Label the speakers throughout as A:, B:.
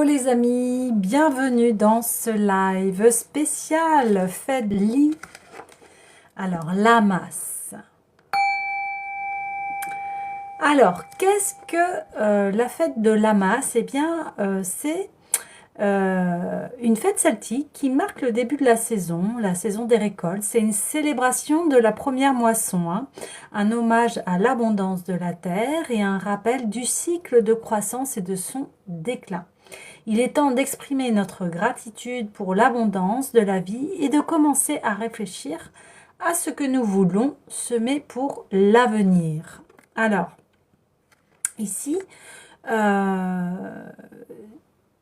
A: les amis, bienvenue dans ce live spécial fête lit. Alors, Lamas. Alors, qu'est-ce que la fête de Lamas? Eh bien, c'est une fête celtique qui marque le début de la saison des récoltes. C'est une célébration de la première moisson, hein, un hommage à l'abondance de la terre et un rappel du cycle de croissance et de son déclin. Il est temps d'exprimer notre gratitude pour l'abondance de la vie et de commencer à réfléchir à ce que nous voulons semer pour l'avenir. Alors, ici,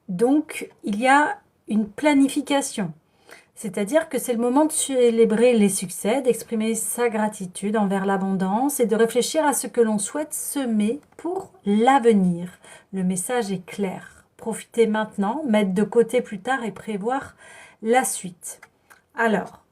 A: donc, il y a une planification. C'est-à-dire que c'est le moment de célébrer les succès, d'exprimer sa gratitude envers l'abondance et de réfléchir à ce que l'on souhaite semer pour l'avenir. Le message est clair. Profitez maintenant, mettre de côté plus tard et prévoir la suite. Alors,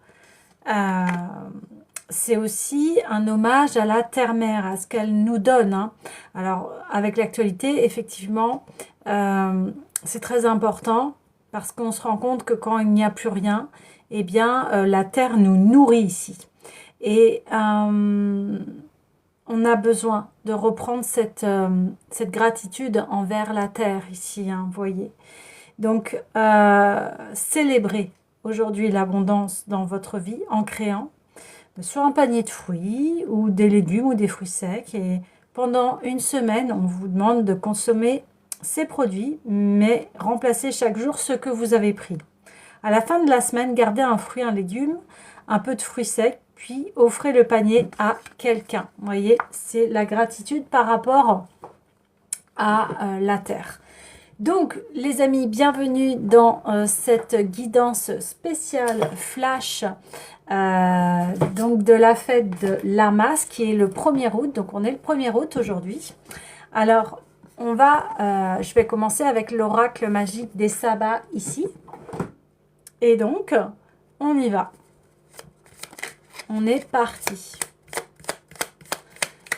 A: c'est aussi un hommage à la terre-mère, à ce qu'elle nous donne, hein. Alors, avec l'actualité, effectivement, c'est très important parce qu'on se rend compte que quand il n'y a plus rien, eh bien, la terre nous nourrit ici. Et on a besoin de reprendre cette gratitude envers la terre ici, hein, vous voyez. Donc, célébrez aujourd'hui l'abondance dans votre vie en créant soit un panier de fruits ou des légumes ou des fruits secs. Et pendant une semaine, on vous demande de consommer ces produits, mais remplacez chaque jour ce que vous avez pris. À la fin de la semaine, gardez un fruit, un légume, un peu de fruits secs, puis offrez le panier à quelqu'un. Vous voyez, c'est la gratitude par rapport à la terre. Donc, les amis, bienvenue dans cette guidance spéciale flash donc de la fête de Lamas, qui est le 1er août. Donc, on est le 1er août aujourd'hui. Alors, je vais commencer avec l'oracle magique des sabbats ici. Et donc, on y va. On est parti.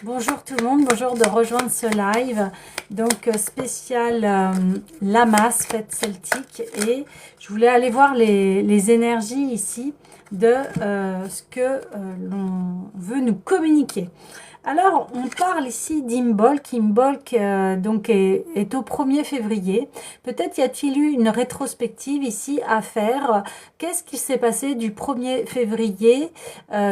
A: Bonjour tout le monde, bonjour de rejoindre ce live. Donc, spécial Lamas, fête celtique. Et je voulais aller voir les énergies ici de ce que l'on veut nous communiquer. Alors, on parle ici d'Imbolc. Imbolc donc est au 1er février. Peut-être y a-t-il eu une rétrospective ici à faire. Qu'est-ce qui s'est passé du 1er février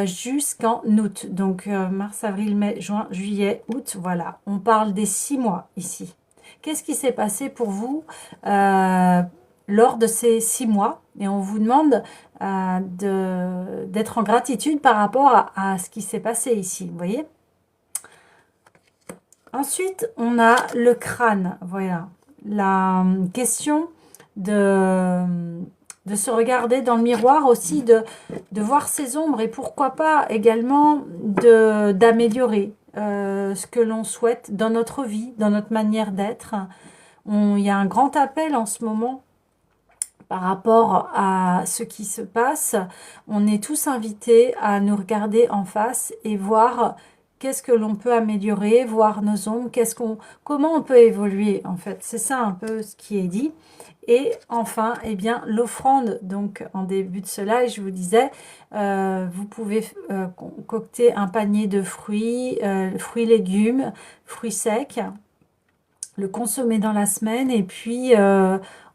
A: jusqu'en août? Donc, mars, avril, mai, juin, juillet, août. Voilà, on parle des 6 mois ici. Qu'est-ce qui s'est passé pour vous lors de ces 6 mois? Et on vous demande d'être en gratitude par rapport à ce qui s'est passé ici. Vous voyez? Ensuite, on a le crâne. Voilà, la question de se regarder dans le miroir aussi, de voir ses ombres et pourquoi pas également d'améliorer ce que l'on souhaite dans notre vie, dans notre manière d'être. Il y a un grand appel en ce moment par rapport à ce qui se passe. On est tous invités à nous regarder en face et voir qu'est-ce que l'on peut améliorer, voir nos ombres, comment on peut évoluer en fait. C'est ça un peu ce qui est dit. Et enfin, eh bien, l'offrande, donc en début de ce live, je vous disais, vous pouvez concocter un panier de fruits, légumes, fruits secs, le consommer dans la semaine et puis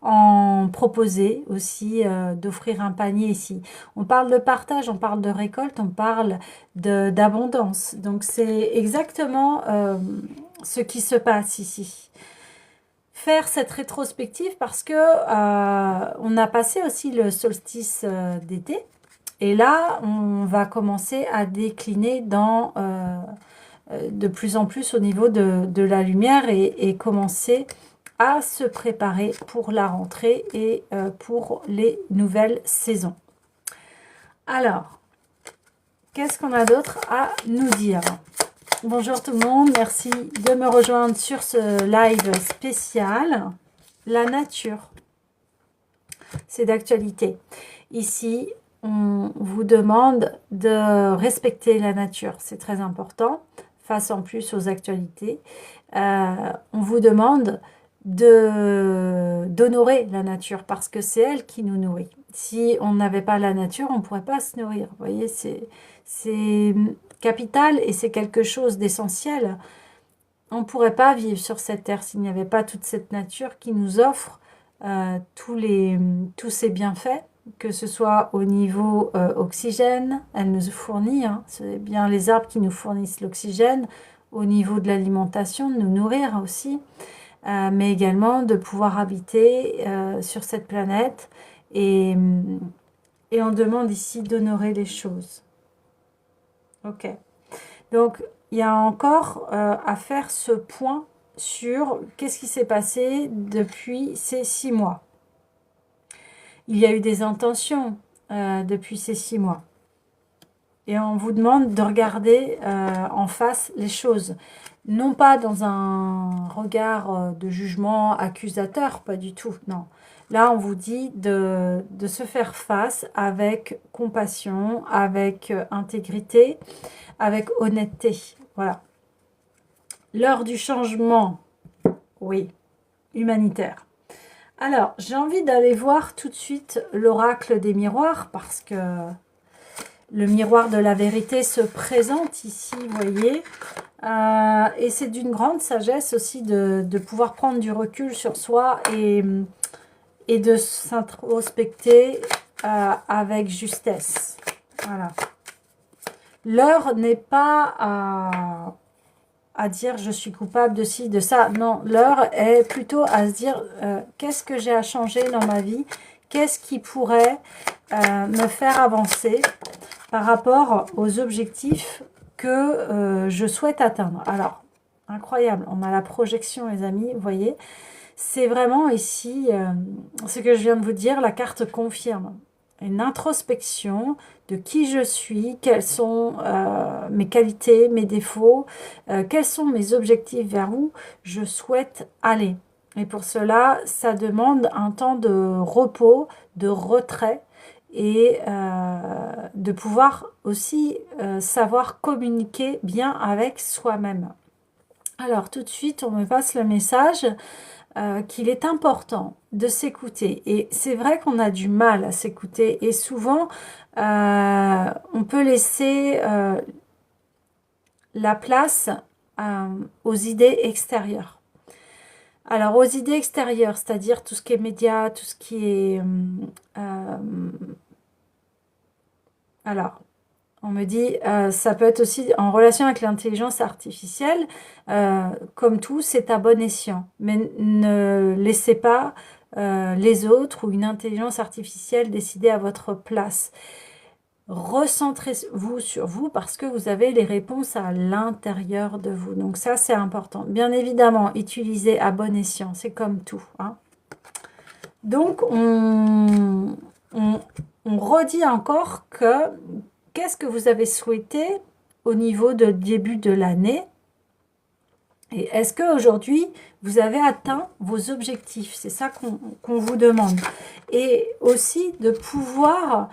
A: en proposer aussi d'offrir un panier ici. On parle de partage, on parle de récolte, on parle d'abondance. Donc c'est exactement ce qui se passe ici. Faire cette rétrospective parce que on a passé aussi le solstice d'été et là on va commencer à décliner dans de plus en plus au niveau de la lumière et commencer à se préparer pour la rentrée et pour les nouvelles saisons. Alors, qu'est-ce qu'on a d'autre à nous dire? Bonjour tout le monde, merci de me rejoindre sur ce live spécial. La nature, c'est d'actualité. Ici, on vous demande de respecter la nature, c'est très important, face en plus aux actualités. On vous demande d'honorer la nature parce que c'est elle qui nous nourrit. Si on n'avait pas la nature, on ne pourrait pas se nourrir. Vous voyez, c'est capital et c'est quelque chose d'essentiel. On ne pourrait pas vivre sur cette terre s'il n'y avait pas toute cette nature qui nous offre tous ces bienfaits, que ce soit au niveau oxygène, elle nous fournit, hein, c'est bien les arbres qui nous fournissent l'oxygène, au niveau de l'alimentation, de nous nourrir aussi, mais également de pouvoir habiter sur cette planète. Et, et on demande ici d'honorer les choses. Ok. Donc, il y a encore à faire ce point sur qu'est-ce qui s'est passé depuis ces 6 mois. Il y a eu des intentions depuis ces 6 mois. Et on vous demande de regarder en face les choses. Non pas dans un regard de jugement accusateur, pas du tout, non. Là, on vous dit de se faire face avec compassion, avec intégrité, avec honnêteté. Voilà. L'heure du changement, oui, humanitaire. Alors, j'ai envie d'aller voir tout de suite l'oracle des miroirs parce que le miroir de la vérité se présente ici, vous voyez. Et c'est d'une grande sagesse aussi de pouvoir prendre du recul sur soi et de s'introspecter avec justesse. Voilà. L'heure n'est pas à dire je suis coupable de ci, de ça. Non, l'heure est plutôt à se dire qu'est-ce que j'ai à changer dans ma vie, qu'est-ce qui pourrait me faire avancer par rapport aux objectifs que je souhaite atteindre. Alors, incroyable, on a la projection les amis, vous voyez. C'est vraiment ici, ce que je viens de vous dire, la carte confirme. Une introspection de qui je suis, quelles sont mes qualités, mes défauts, quels sont mes objectifs, vers où je souhaite aller. Et pour cela, ça demande un temps de repos, de retrait et de pouvoir aussi savoir communiquer bien avec soi-même. Alors tout de suite, on me passe le message qu'il est important de s'écouter. Et c'est vrai qu'on a du mal à s'écouter. Et souvent, on peut laisser la place aux idées extérieures. Alors, aux idées extérieures, c'est-à-dire tout ce qui est médias, tout ce qui est... alors, on me dit, ça peut être aussi en relation avec l'intelligence artificielle. Comme tout, c'est à bon escient. Mais ne laissez pas les autres ou une intelligence artificielle décider à votre place. Recentrez-vous sur vous parce que vous avez les réponses à l'intérieur de vous. Donc ça, c'est important. Bien évidemment, utilisez à bon escient. C'est comme tout. Hein. Donc, on redit encore que qu'est-ce que vous avez souhaité au niveau de début de l'année? Et est-ce qu'aujourd'hui, vous avez atteint vos objectifs? C'est ça qu'on vous demande. Et aussi de pouvoir,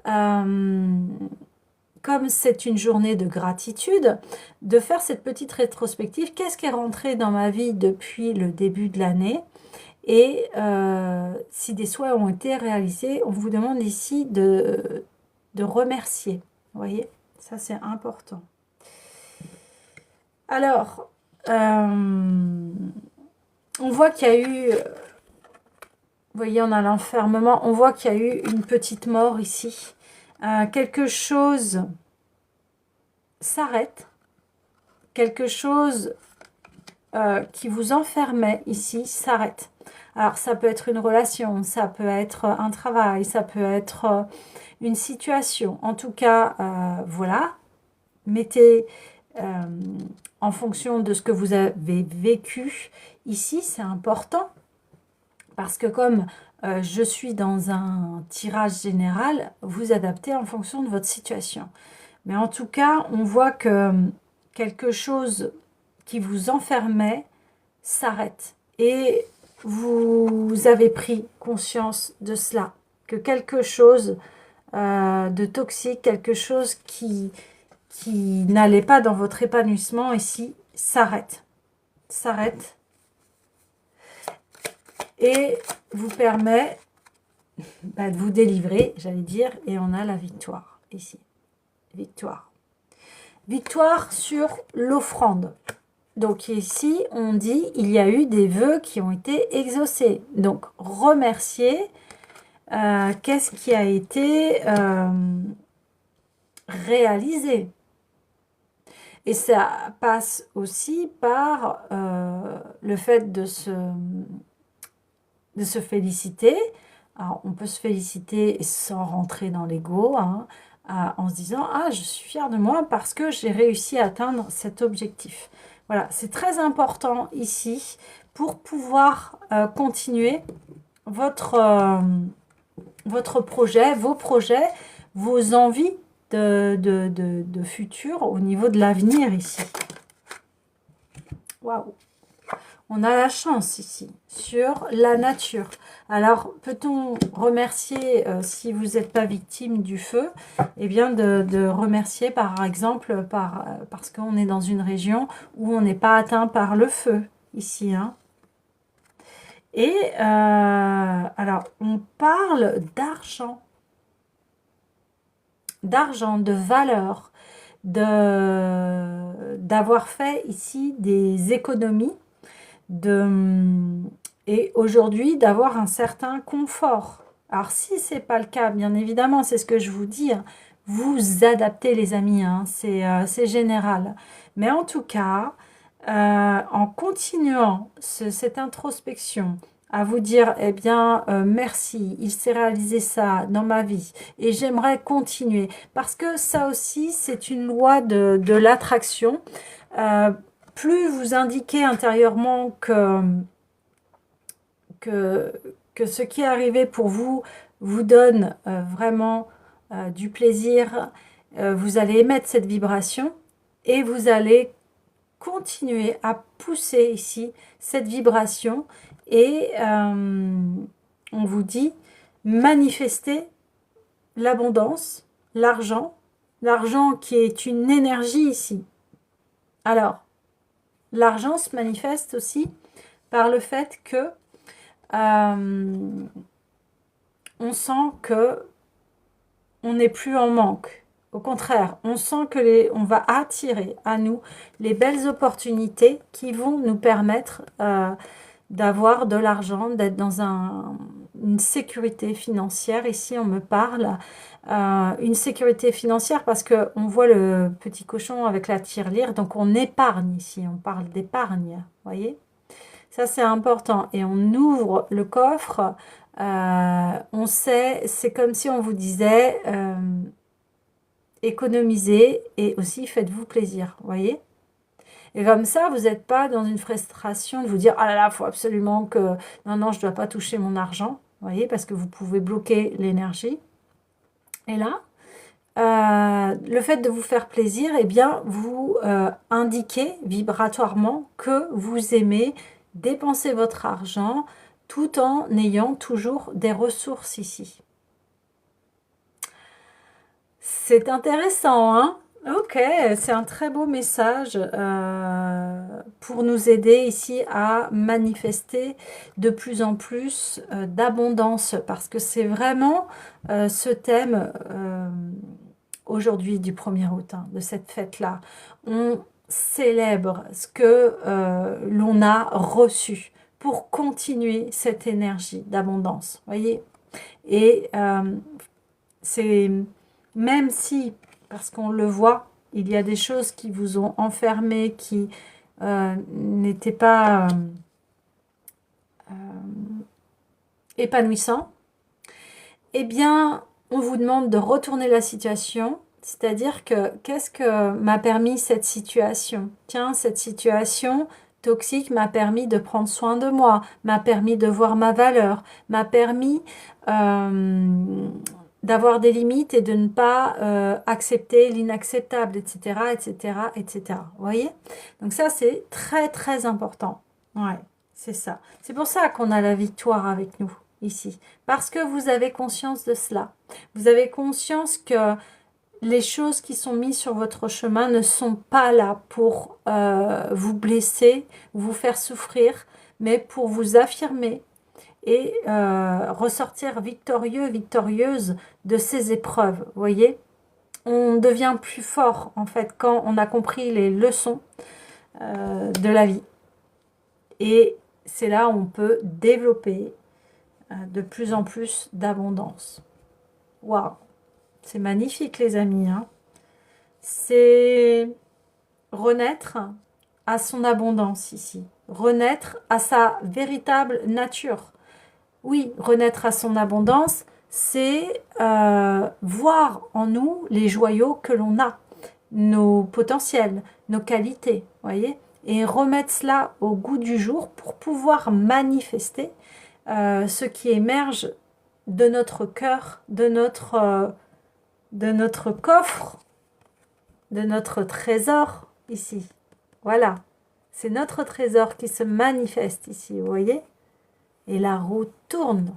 A: comme c'est une journée de gratitude, de faire cette petite rétrospective. Qu'est-ce qui est rentré dans ma vie depuis le début de l'année? Et si des souhaits ont été réalisés, on vous demande ici de remercier. Vous voyez, ça c'est important. Alors, on voit qu'il y a eu, vous voyez, on a l'enfermement, on voit qu'il y a eu une petite mort ici. Quelque chose s'arrête, quelque chose qui vous enfermait ici s'arrête. Alors, ça peut être une relation, ça peut être un travail, ça peut être une situation. En tout cas, voilà, mettez en fonction de ce que vous avez vécu ici, c'est important. Parce que comme je suis dans un tirage général, vous adaptez en fonction de votre situation. Mais en tout cas, on voit que quelque chose qui vous enfermait s'arrête. Et vous avez pris conscience de cela. Que quelque chose de toxique, quelque chose qui n'allait pas dans votre épanouissement ici, s'arrête. S'arrête. et vous permet de vous délivrer, j'allais dire, et on a la victoire ici. Victoire. Victoire sur l'offrande. Donc ici, on dit, il y a eu des vœux qui ont été exaucés. Donc, remercier, qu'est-ce qui a été réalisé. Et ça passe aussi par le fait de se féliciter. Alors, on peut se féliciter sans rentrer dans l'ego, hein, en se disant « Ah, je suis fière de moi parce que j'ai réussi à atteindre cet objectif. » Voilà, c'est très important ici pour pouvoir continuer votre projet, vos projets, vos envies de futur au niveau de l'avenir ici. Waouh! On a la chance ici, sur la nature. Alors, peut-on remercier, si vous n'êtes pas victime du feu, eh bien de remercier par exemple, parce qu'on est dans une région où on n'est pas atteint par le feu, ici. Hein. Et, alors, on parle d'argent, de valeur, d'avoir fait ici des économies, et aujourd'hui d'avoir un certain confort. Alors si c'est pas le cas, bien évidemment, c'est ce que je vous dis, hein, vous adaptez les amis, hein, c'est général. Mais en tout cas, en continuant cette introspection, à vous dire, eh bien, merci, il s'est réalisé ça dans ma vie et j'aimerais continuer. Parce que ça aussi, c'est une loi de l'attraction. Plus vous indiquez intérieurement que ce qui est arrivé pour vous vous donne vraiment du plaisir, vous allez émettre cette vibration et vous allez continuer à pousser ici cette vibration et on vous dit manifester l'abondance, l'argent qui est une énergie ici. Alors, l'argent se manifeste aussi par le fait que on sent que on n'est plus en manque. Au contraire, on sent que on va attirer à nous les belles opportunités qui vont nous permettre d'avoir de l'argent, d'être dans une sécurité financière. Ici, on me parle une sécurité financière parce qu'on voit le petit cochon avec la tirelire, donc on épargne ici, on parle d'épargne, voyez. Ça, c'est important. Et on ouvre le coffre, on sait, c'est comme si on vous disait économisez et aussi faites-vous plaisir, voyez. Et comme ça, vous n'êtes pas dans une frustration de vous dire « Ah là là, il faut absolument que... Non, je ne dois pas toucher mon argent. » Vous voyez, parce que vous pouvez bloquer l'énergie. Et là, le fait de vous faire plaisir, eh bien, vous indiquez vibratoirement que vous aimez dépenser votre argent tout en ayant toujours des ressources ici. C'est intéressant, hein? Ok, c'est un très beau message pour nous aider ici à manifester de plus en plus d'abondance parce que c'est vraiment ce thème aujourd'hui du 1er août, hein, de cette fête-là. On célèbre ce que l'on a reçu pour continuer cette énergie d'abondance, voyez. Et c'est même si, parce qu'on le voit, il y a des choses qui vous ont enfermé, qui n'étaient pas épanouissants, eh bien, on vous demande de retourner la situation, c'est-à-dire que qu'est-ce que m'a permis cette situation? Tiens, cette situation toxique m'a permis de prendre soin de moi, m'a permis de voir ma valeur, m'a permis d'avoir des limites et de ne pas accepter l'inacceptable, etc., etc., etc. Vous voyez? Donc ça, c'est très, très important. Ouais, c'est ça. C'est pour ça qu'on a la victoire avec nous, ici. Parce que vous avez conscience de cela. Vous avez conscience que les choses qui sont mises sur votre chemin ne sont pas là pour vous blesser, vous faire souffrir, mais pour vous affirmer et ressortir victorieux, victorieuse de ces épreuves. Vous voyez, on devient plus fort en fait quand on a compris les leçons de la vie. Et c'est là où on peut développer de plus en plus d'abondance. Waouh, c'est magnifique les amis, hein. C'est renaître à son abondance ici, renaître à sa véritable nature. Oui, renaître à son abondance, c'est voir en nous les joyaux que l'on a, nos potentiels, nos qualités, voyez, et remettre cela au goût du jour pour pouvoir manifester ce qui émerge de notre cœur, de notre coffre, de notre trésor ici. Voilà, c'est notre trésor qui se manifeste ici, vous voyez? Et la roue tourne.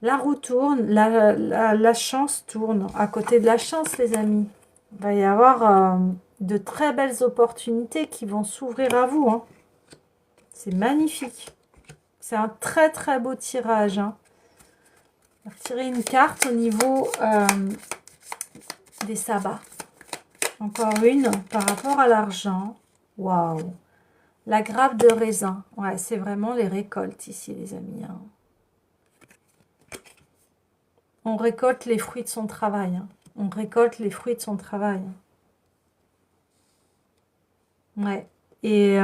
A: La roue tourne, la chance tourne. À côté de la chance, les amis, il va y avoir de très belles opportunités qui vont s'ouvrir à vous, hein. C'est magnifique. C'est un très très beau tirage, hein. On va tirer une carte au niveau des sabbats. Encore une par rapport à l'argent. Waouh! La grappe de raisin. Ouais, c'est vraiment les récoltes ici, les amis, hein. On récolte les fruits de son travail, hein. On récolte les fruits de son travail. Ouais. Et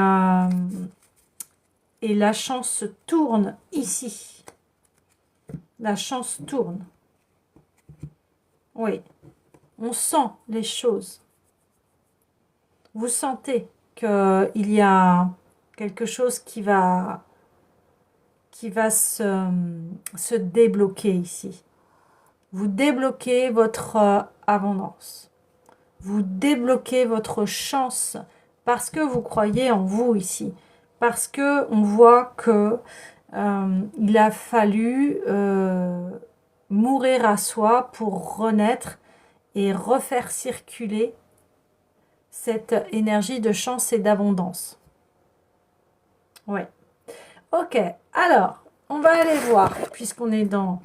A: la chance se tourne ici. La chance tourne. Oui. On sent les choses. Vous sentez qu'il y a quelque chose qui va se débloquer ici. Vous débloquez votre abondance. Vous débloquez votre chance parce que vous croyez en vous ici. Parce que on voit que il a fallu mourir à soi pour renaître et refaire circuler cette énergie de chance et d'abondance. Ouais. Ok, alors, on va aller voir, puisqu'on est dans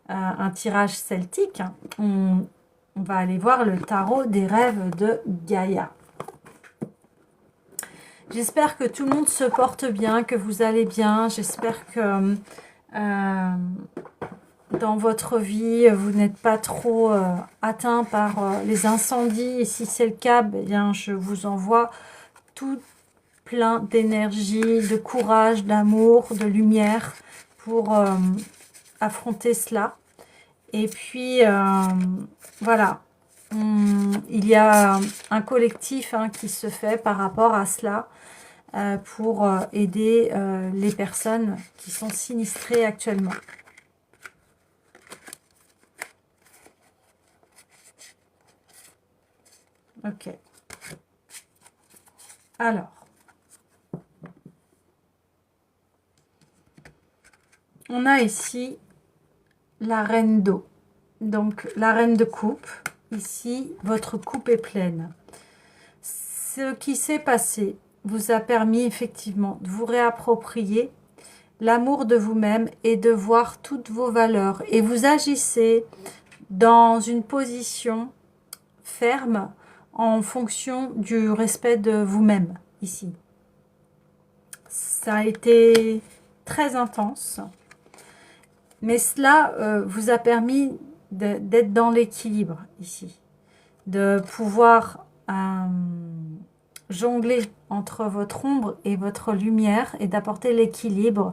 A: un tirage celtique, on va aller voir le tarot des rêves de Gaïa. J'espère que tout le monde se porte bien, que vous allez bien. J'espère que dans votre vie, vous n'êtes pas trop atteint par les incendies. Et si c'est le cas, eh bien, je vous envoie tout plein d'énergie, de courage, d'amour, de lumière pour affronter cela. Et puis, voilà, il y a un collectif qui se fait par rapport à cela pour aider les personnes qui sont sinistrées actuellement. Ok. Alors. On a ici la reine d'eau. Donc, la reine de coupe. Ici, votre coupe est pleine. Ce qui s'est passé vous a permis effectivement de vous réapproprier l'amour de vous-même et de voir toutes vos valeurs. Et vous agissez dans une position ferme en fonction du respect de vous-même ici. Ça a été très intense. Mais cela vous a permis d'être dans l'équilibre ici. De pouvoir jongler entre votre ombre et votre lumière et d'apporter l'équilibre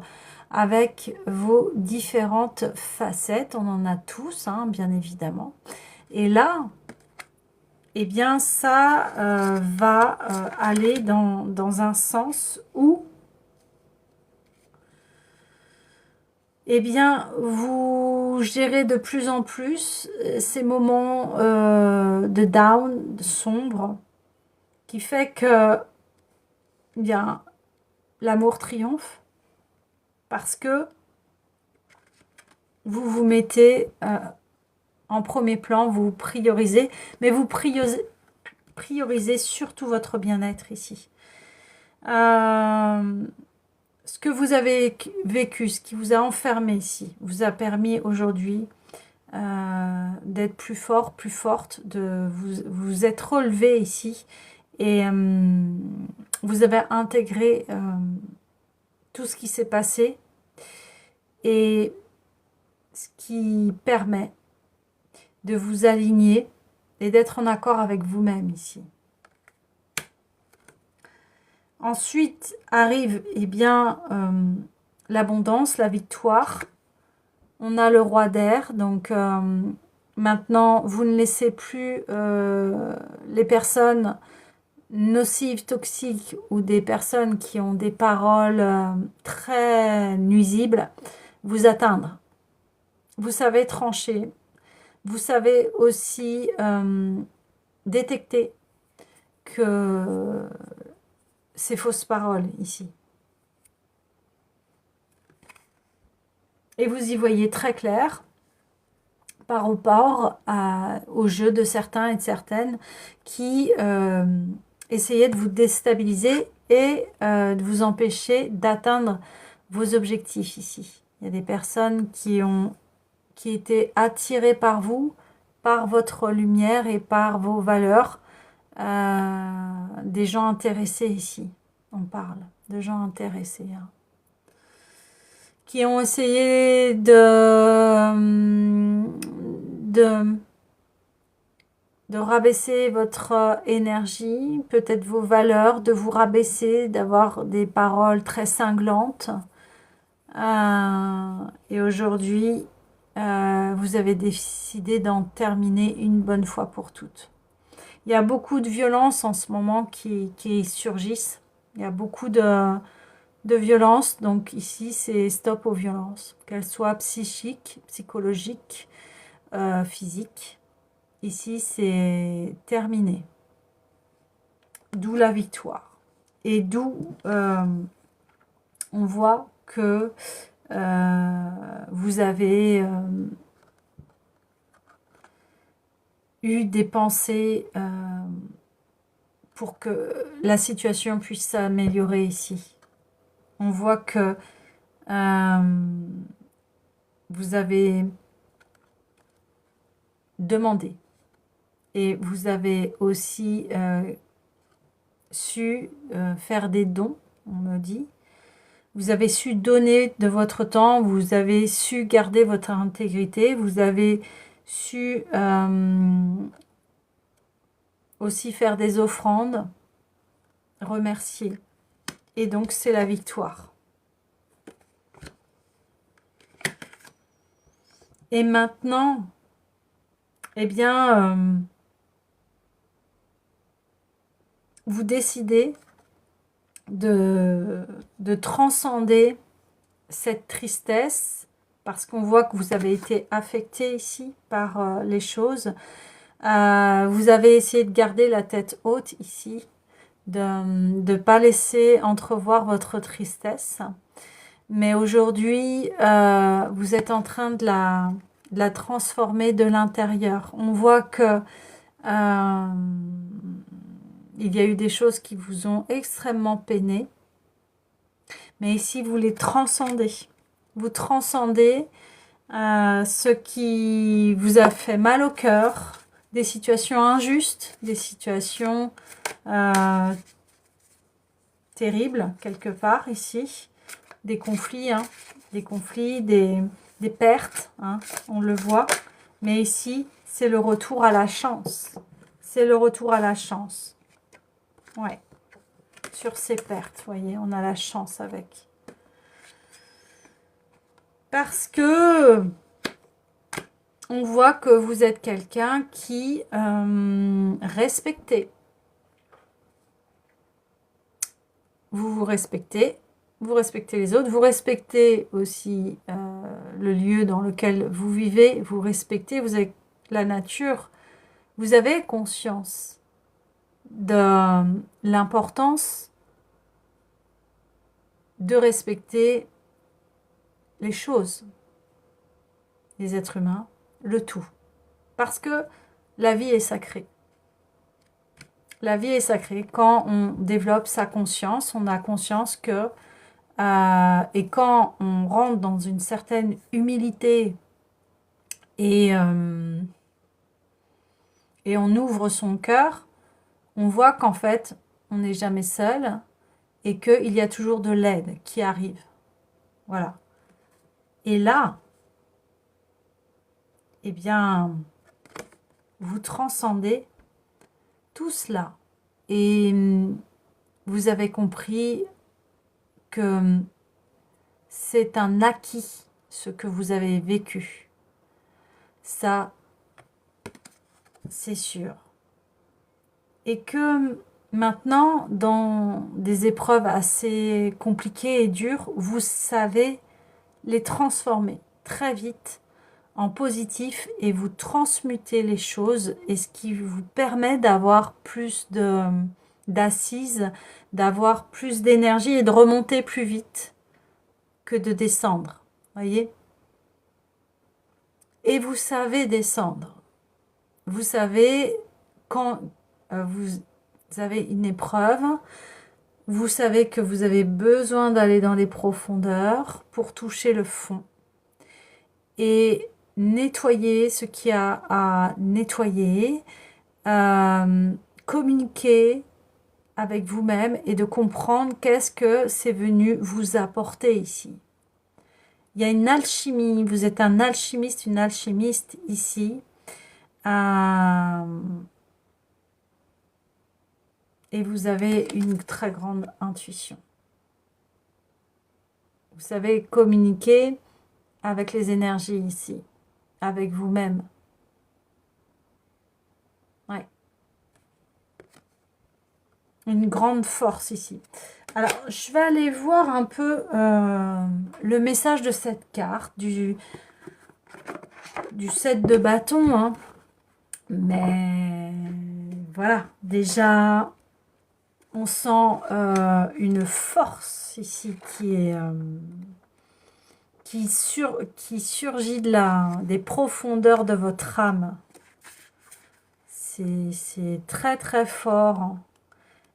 A: avec vos différentes facettes. On en a tous, bien évidemment. Et là, eh bien, ça va aller dans un sens où eh bien, vous gérez de plus en plus ces moments de down, de sombre, qui fait que eh bien, l'amour triomphe parce que vous vous mettez en premier plan, vous priorisez, mais vous priorisez surtout votre bien-être ici. ce que vous avez vécu, ce qui vous a enfermé ici, vous a permis aujourd'hui d'être plus fort, plus forte, de vous être relevé ici et vous avez intégré tout ce qui s'est passé et ce qui permet de vous aligner et d'être en accord avec vous-même ici. Ensuite arrive eh bien l'abondance, la victoire. On a le roi d'air, donc maintenant vous ne laissez plus les personnes nocives, toxiques ou des personnes qui ont des paroles très nuisibles vous atteindre. Vous savez trancher, vous savez aussi détecter que ces fausses paroles ici. Et vous y voyez très clair par rapport au jeu de certains et de certaines qui essayaient de vous déstabiliser et de vous empêcher d'atteindre vos objectifs ici. Il y a des personnes qui étaient attirées par vous, par votre lumière et par vos valeurs. Des gens intéressés ici, on parle de gens intéressés. Hein, qui ont essayé de rabaisser votre énergie, peut-être vos valeurs, de vous rabaisser, d'avoir des paroles très cinglantes. Et aujourd'hui, vous avez décidé d'en terminer une bonne fois pour toutes. Il y a beaucoup de violences en ce moment qui surgissent. Il y a beaucoup de violence. Donc ici, c'est stop aux violences, qu'elles soient psychiques, psychologiques, physiques. Ici, c'est terminé. D'où la victoire. Et d'où on voit que vous avez eu des pensées pour que la situation puisse s'améliorer ici. On voit que vous avez demandé et vous avez aussi su faire des dons, on me dit. Vous avez su donner de votre temps, vous avez su garder votre intégrité, vous avez su aussi faire des offrandes, remercier. Et donc, c'est la victoire. Et maintenant, eh bien, vous décidez de transcender cette tristesse, parce qu'on voit que vous avez été affecté ici par les choses. Vous avez essayé de garder la tête haute ici, de ne pas laisser entrevoir votre tristesse. Mais aujourd'hui, vous êtes en train de la transformer de l'intérieur. On voit que il y a eu des choses qui vous ont extrêmement peiné. Mais ici, vous les transcendez. Vous transcendez ce qui vous a fait mal au cœur, des situations injustes, des situations terribles, quelque part, ici. Des conflits, hein, des pertes, hein, on le voit. Mais ici, c'est le retour à la chance. C'est le retour à la chance. Ouais. Sur ces pertes, vous voyez, on a la chance avec. Parce que on voit que vous êtes quelqu'un qui respectez. Vous vous respectez les autres, vous respectez aussi le lieu dans lequel vous vivez, vous respectez, vous avez la nature, vous avez conscience de l'importance de respecter les choses, les êtres humains, le tout. Parce que la vie est sacrée. La vie est sacrée. Quand on développe sa conscience, on a conscience que Et quand on rentre dans une certaine humilité et on ouvre son cœur, on voit qu'en fait, on n'est jamais seul et qu'il y a toujours de l'aide qui arrive. Voilà. Et là, eh bien, vous transcendez tout cela. Et vous avez compris que c'est un acquis, ce que vous avez vécu. Ça, c'est sûr. Et que maintenant, dans des épreuves assez compliquées et dures, vous savez les transformer très vite en positif et vous transmutez les choses, et ce qui vous permet d'avoir plus d'assises, d'avoir plus d'énergie et de remonter plus vite que de descendre. Voyez? Et vous savez descendre. Vous savez quand vous avez une épreuve, vous savez que vous avez besoin d'aller dans les profondeurs pour toucher le fond et nettoyer ce qu'il y a à nettoyer, communiquer avec vous-même et de comprendre qu'est-ce que c'est venu vous apporter ici. Il y a une alchimie, vous êtes un alchimiste, une alchimiste ici. Et vous avez une très grande intuition. Vous savez communiquer avec les énergies ici, avec vous-même. Ouais. Une grande force ici. Alors, je vais aller voir un peu le message de cette carte, du 7 de bâton. Hein. Mais voilà, déjà, on sent une force ici qui surgit des profondeurs de votre âme. C'est très très fort, hein.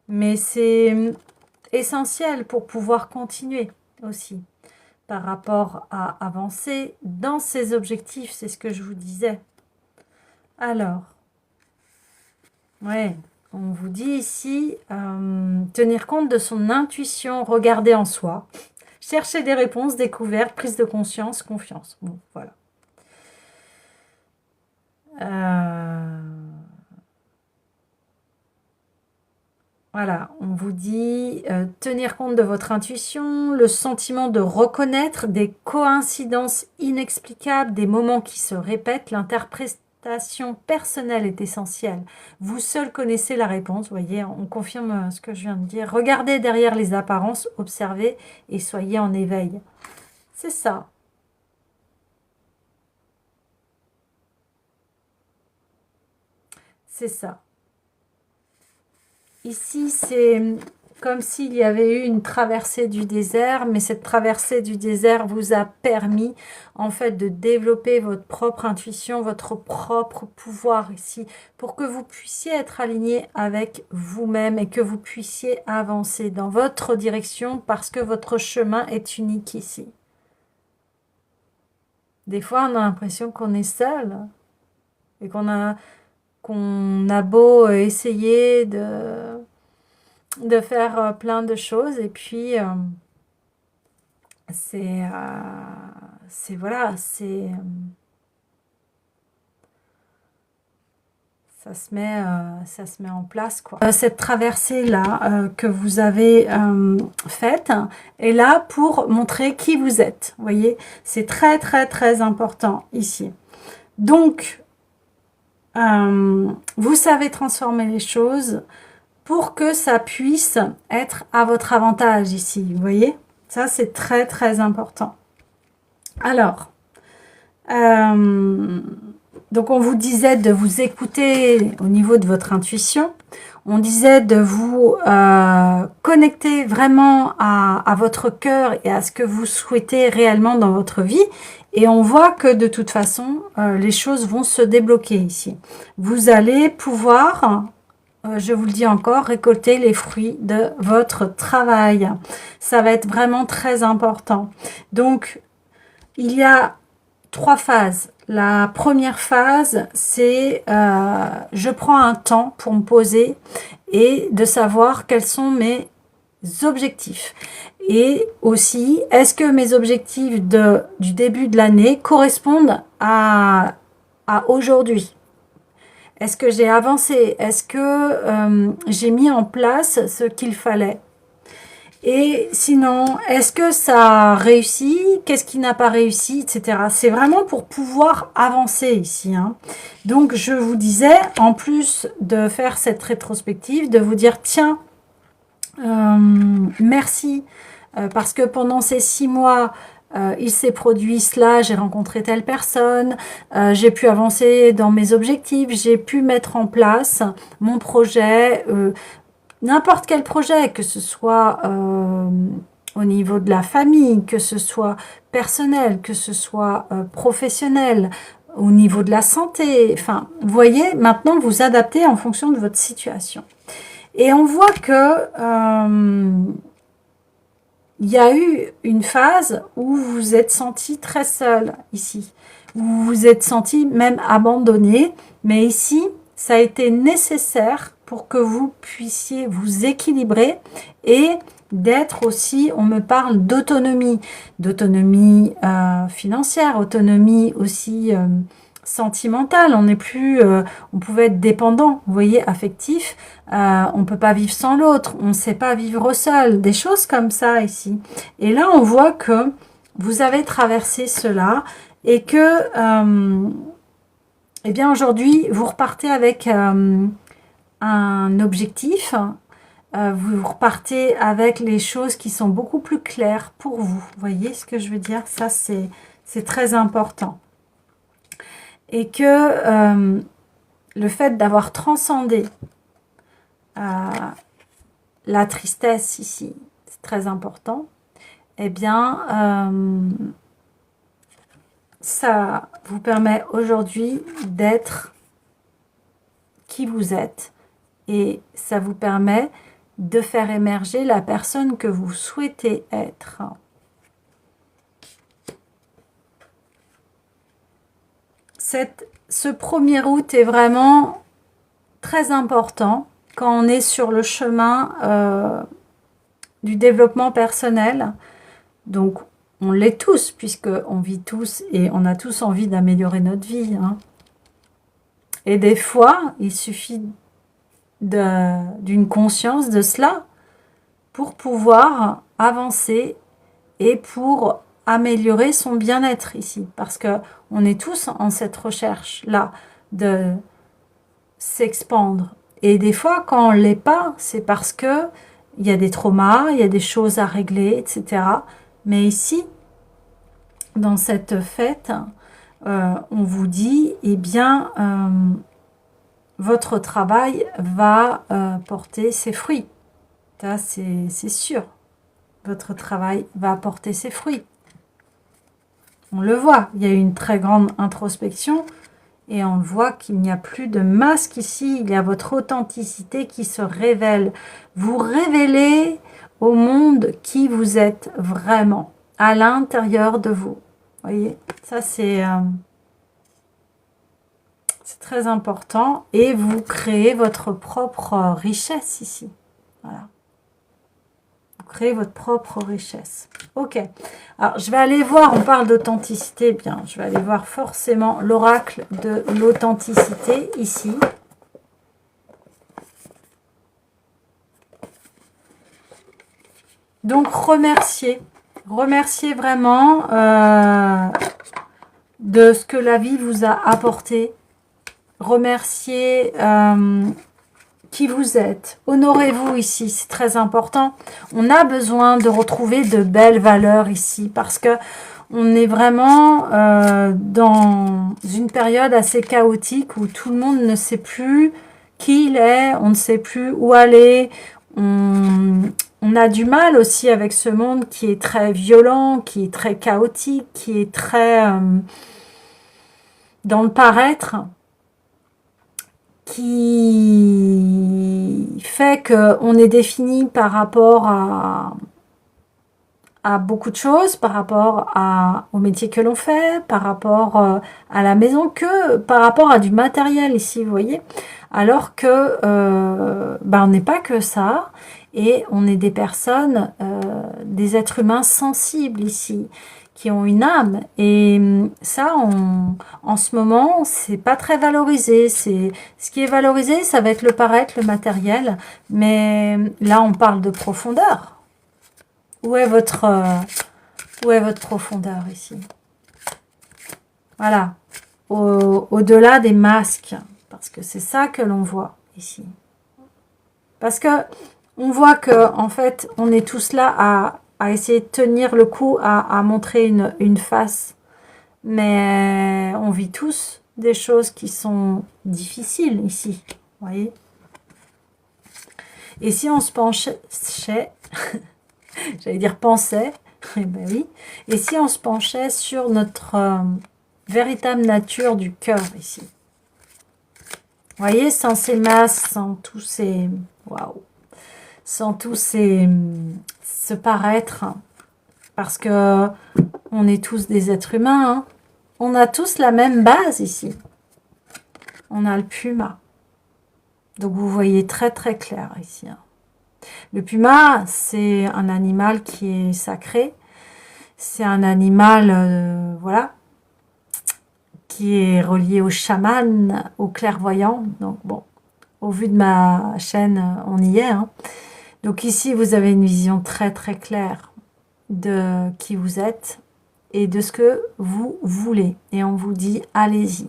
A: Mais c'est essentiel pour pouvoir continuer aussi par rapport à avancer dans ses objectifs, c'est ce que je vous disais. Alors, ouais, on vous dit ici, tenir compte de son intuition, regarder en soi, chercher des réponses, découvertes, prise de conscience, confiance. Bon, voilà. Voilà, on vous dit tenir compte de votre intuition, le sentiment de reconnaître des coïncidences inexplicables, des moments qui se répètent, l'interprétation personnelle est essentielle. Vous seul connaissez la réponse, vous voyez, on confirme ce que je viens de dire. Regardez derrière les apparences, observez et soyez en éveil. C'est ça. C'est ça. Ici, c'est comme s'il y avait eu une traversée du désert, mais cette traversée du désert vous a permis, en fait, de développer votre propre intuition, votre propre pouvoir ici, pour que vous puissiez être aligné avec vous-même et que vous puissiez avancer dans votre direction parce que votre chemin est unique ici. Des fois, on a l'impression qu'on est seul et qu'on a beau essayer de faire plein de choses et puis voilà, ça se met en place quoi. Cette traversée là que vous avez faite est là pour montrer qui vous êtes, vous voyez, c'est très très très important ici. Donc vous savez transformer les choses pour que ça puisse être à votre avantage ici, vous voyez. Ça, c'est très, très important. Alors, donc on vous disait de vous écouter au niveau de votre intuition. On disait de vous connecter vraiment à votre cœur et à ce que vous souhaitez réellement dans votre vie. Et on voit que de toute façon, les choses vont se débloquer ici. Vous allez pouvoir je vous le dis encore, récolter les fruits de votre travail. Ça va être vraiment très important. Donc, il y a 3 phases. La première phase, c'est je prends un temps pour me poser et de savoir quels sont mes objectifs. Et aussi, est-ce que mes objectifs du début de l'année correspondent à aujourd'hui? Est-ce que j'ai avancé? Est-ce que j'ai mis en place ce qu'il fallait? Et sinon, est-ce que ça a réussi? Qu'est-ce qui n'a pas réussi, etc. C'est vraiment pour pouvoir avancer ici, hein. Donc, je vous disais, en plus de faire cette rétrospective, de vous dire, tiens, merci, parce que pendant ces 6 mois, il s'est produit cela, j'ai rencontré telle personne, j'ai pu avancer dans mes objectifs, j'ai pu mettre en place mon projet, n'importe quel projet, que ce soit au niveau de la famille, que ce soit personnel, que ce soit professionnel, au niveau de la santé. Enfin, vous voyez, maintenant, vous adaptez en fonction de votre situation. Et on voit que il y a eu une phase où vous vous êtes senti très seul ici, où vous vous êtes senti même abandonné, mais ici, ça a été nécessaire pour que vous puissiez vous équilibrer et d'être aussi, on me parle d'autonomie financière, autonomie aussi sentimentale. On n'est plus, on pouvait être dépendant, vous voyez, affectif. On peut pas vivre sans l'autre, on ne sait pas vivre seul, des choses comme ça ici. Et là, on voit que vous avez traversé cela et que, eh bien, aujourd'hui, vous repartez avec un objectif, vous repartez avec les choses qui sont beaucoup plus claires pour vous. Vous voyez ce que je veux dire? Ça, c'est très important. Et que le fait d'avoir transcendé la tristesse ici, c'est très important, eh bien, ça vous permet aujourd'hui d'être qui vous êtes et ça vous permet de faire émerger la personne que vous souhaitez être. Ce 1er août est vraiment très important quand on est sur le chemin du développement personnel. Donc, on l'est tous, puisqu'on vit tous et on a tous envie d'améliorer notre vie, hein. Et des fois, il suffit d'une conscience de cela pour pouvoir avancer et pour améliorer son bien-être ici. Parce que on est tous en cette recherche-là de s'expandre. Et des fois, quand on ne l'est pas, c'est parce que il y a des traumas, il y a des choses à régler, etc. Mais ici, dans cette fête, on vous dit, eh bien, votre travail va porter ses fruits. Ça, c'est sûr. Votre travail va porter ses fruits. On le voit, il y a eu une très grande introspection et on voit qu'il n'y a plus de masque ici, il y a votre authenticité qui se révèle. Vous révélez au monde qui vous êtes vraiment, à l'intérieur de vous. Vous voyez, ça c'est très important et vous créez votre propre richesse ici. Voilà. Vous créez votre propre richesse. Ok. Alors, je vais aller voir, on parle d'authenticité. Bien, je vais aller voir forcément l'oracle de l'authenticité ici. Donc, remerciez. Remerciez vraiment de ce que la vie vous a apporté. Remerciez qui vous êtes. Honorez-vous ici, c'est très important. On a besoin de retrouver de belles valeurs ici parce que on est vraiment dans une période assez chaotique où tout le monde ne sait plus qui il est, on ne sait plus où aller. On a du mal aussi avec ce monde qui est très violent, qui est très chaotique, qui est très dans le paraître, qui fait qu'on est défini par rapport à beaucoup de choses, par rapport au métier que l'on fait, par rapport à la maison, que par rapport à du matériel ici, vous voyez. Alors que on n'est pas que ça, et on est des personnes, des êtres humains sensibles ici, qui ont une âme. Et ça, en ce moment, c'est pas très valorisé. Ce qui est valorisé, ça va être le paraître, le matériel. Mais là, on parle de profondeur. Où est votre profondeur ici? Voilà. Au-delà des masques. Parce que c'est ça que l'on voit ici. Parce que on voit que, en fait, on est tous là à essayer de tenir le coup, à montrer une face. Mais on vit tous des choses qui sont difficiles ici. Vous voyez? Et si on se penchait, j'allais dire pensait, eh ben oui. Et si on se penchait sur notre véritable nature du cœur ici. Vous voyez, sans ces masques, sans tous ces... Waouh! Sans tous ces... se paraître. Parce que on est tous des êtres humains. Hein. On a tous la même base ici. On a le puma. Donc vous voyez très très clair ici. Hein. Le puma, c'est un animal qui est sacré. C'est un animal, voilà, qui est relié au chaman, au clairvoyant. Donc bon, au vu de ma chaîne, on y est. Hein. Donc ici, vous avez une vision très très claire de qui vous êtes et de ce que vous voulez. Et on vous dit, allez-y.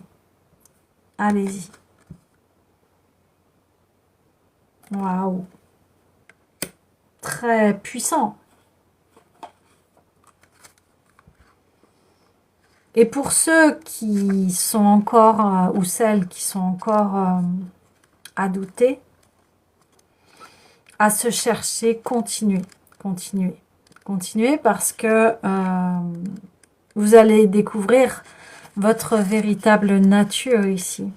A: Allez-y. Waouh. Très puissant. Et pour ceux qui sont encore, ou celles qui sont encore à douter, à se chercher, continuez, continuez, continuez parce que vous allez découvrir votre véritable nature ici.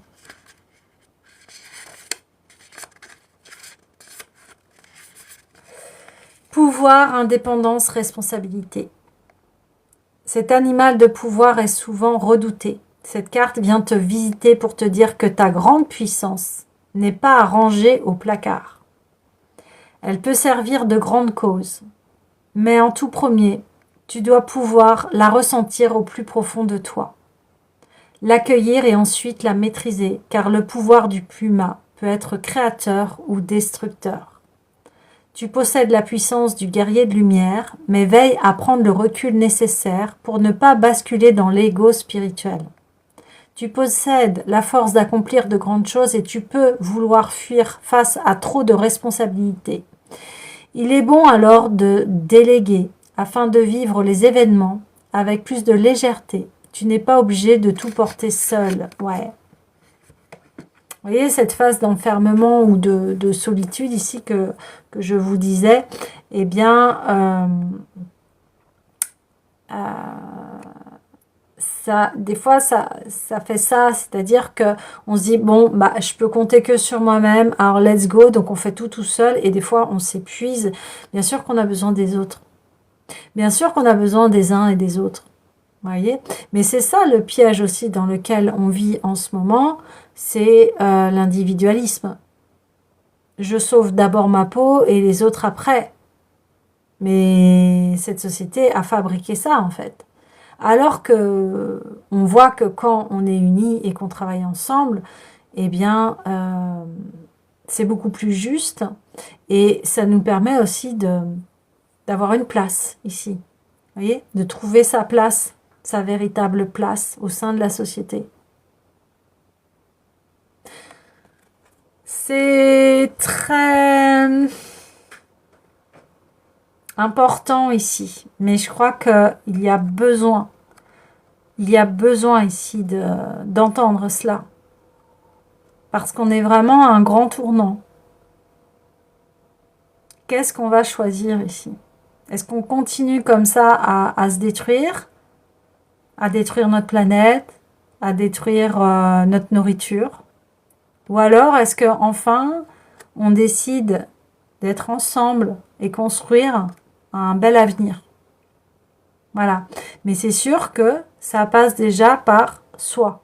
A: Pouvoir, indépendance, responsabilité. Cet animal de pouvoir est souvent redouté. Cette carte vient te visiter pour te dire que ta grande puissance n'est pas à ranger au placard. Elle peut servir de grande cause. Mais en tout premier, tu dois pouvoir la ressentir au plus profond de toi. L'accueillir et ensuite la maîtriser, car le pouvoir du puma peut être créateur ou destructeur. Tu possèdes la puissance du guerrier de lumière, mais veille à prendre le recul nécessaire pour ne pas basculer dans l'ego spirituel. Tu possèdes la force d'accomplir de grandes choses et tu peux vouloir fuir face à trop de responsabilités. Il est bon alors de déléguer afin de vivre les événements avec plus de légèreté. Tu n'es pas obligé de tout porter seul. Ouais. Vous voyez cette phase d'enfermement ou de solitude ici que je vous disais, eh bien, ça, des fois, ça fait ça, c'est-à-dire que on se dit, bon, bah, je peux compter que sur moi-même, alors let's go, donc on fait tout seul, et des fois, on s'épuise. Bien sûr qu'on a besoin des autres. Bien sûr qu'on a besoin des uns et des autres. Vous voyez? Mais c'est ça le piège aussi dans lequel on vit en ce moment, c'est l'individualisme. Je sauve d'abord ma peau et les autres après. Mais cette société a fabriqué ça en fait. Alors que on voit que quand on est unis et qu'on travaille ensemble, eh bien, c'est beaucoup plus juste et ça nous permet aussi d'avoir une place ici. Vous voyez? De trouver sa place, sa véritable place au sein de la société. C'est très important ici, mais je crois qu'il y a besoin ici d'entendre cela, parce qu'on est vraiment à un grand tournant. Qu'est-ce qu'on va choisir ici? Est-ce qu'on continue comme ça à se détruire, à détruire notre planète, à détruire notre nourriture? Ou alors est-ce que enfin on décide d'être ensemble et construire un bel avenir. Voilà. Mais c'est sûr que ça passe déjà par soi.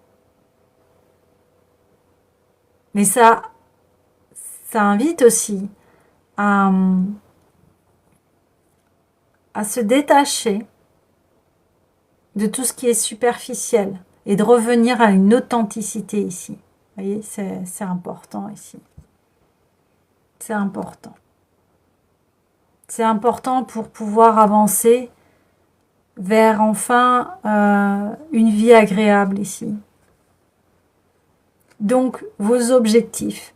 A: Mais ça invite aussi à, à se détacher de tout ce qui est superficiel et de revenir à une authenticité ici. Vous voyez, c'est important ici. C'est important. C'est important pour pouvoir avancer vers enfin une vie agréable ici. Donc, vos objectifs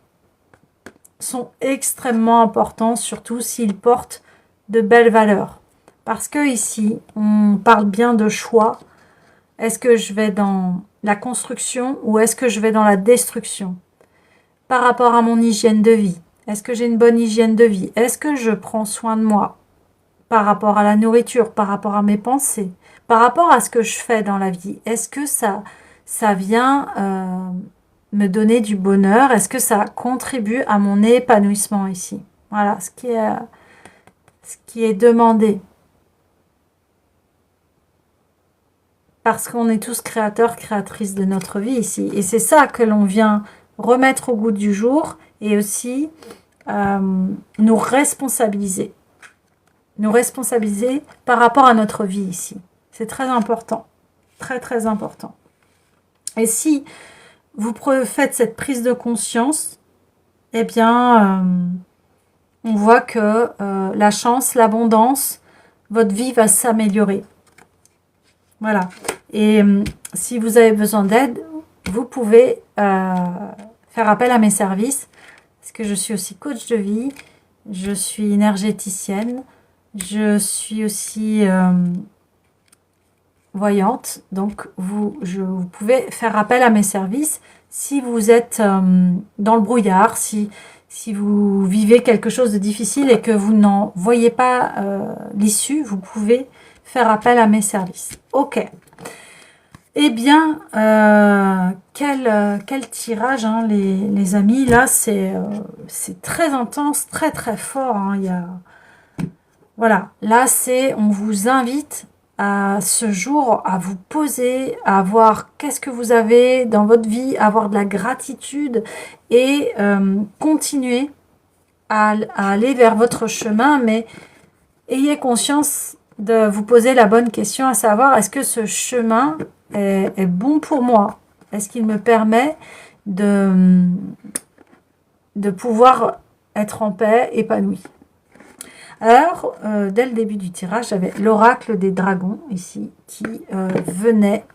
A: sont extrêmement importants, surtout s'ils portent de belles valeurs. Parce que ici, on parle bien de choix. Est-ce que je vais dans la construction ou est-ce que je vais dans la destruction? Par rapport à mon hygiène de vie, est-ce que j'ai une bonne hygiène de vie? Est-ce que je prends soin de moi? Par rapport à la nourriture, par rapport à mes pensées, par rapport à ce que je fais dans la vie, est-ce que ça vient me donner du bonheur? Est-ce que ça contribue à mon épanouissement ici? Voilà, ce qui est demandé. Parce qu'on est tous créateurs, créatrices de notre vie ici. Et c'est ça que l'on vient remettre au goût du jour et aussi nous responsabiliser. Nous responsabiliser par rapport à notre vie ici. C'est très important. Très, très important. Et si vous faites cette prise de conscience, eh bien, on voit que la chance, l'abondance, votre vie va s'améliorer. Voilà. Et si vous avez besoin d'aide, vous pouvez faire appel à mes services. Parce que je suis aussi coach de vie. Je suis énergéticienne. Je suis aussi voyante. Donc, vous pouvez faire appel à mes services si vous êtes dans le brouillard, si vous vivez quelque chose de difficile et que vous n'en voyez pas l'issue, vous pouvez faire appel à mes services. Ok. Eh bien, quel tirage, hein, les amis. Là, c'est très intense, très très fort. Hein. Voilà, là, on vous invite à ce jour à vous poser, à voir qu'est-ce que vous avez dans votre vie, à avoir de la gratitude et continuer à aller vers votre chemin, mais ayez conscience de vous poser la bonne question, à savoir, est-ce que ce chemin est bon pour moi? Est-ce qu'il me permet de pouvoir être en paix, épanoui? Alors, dès le début du tirage, j'avais l'oracle des dragons ici qui venait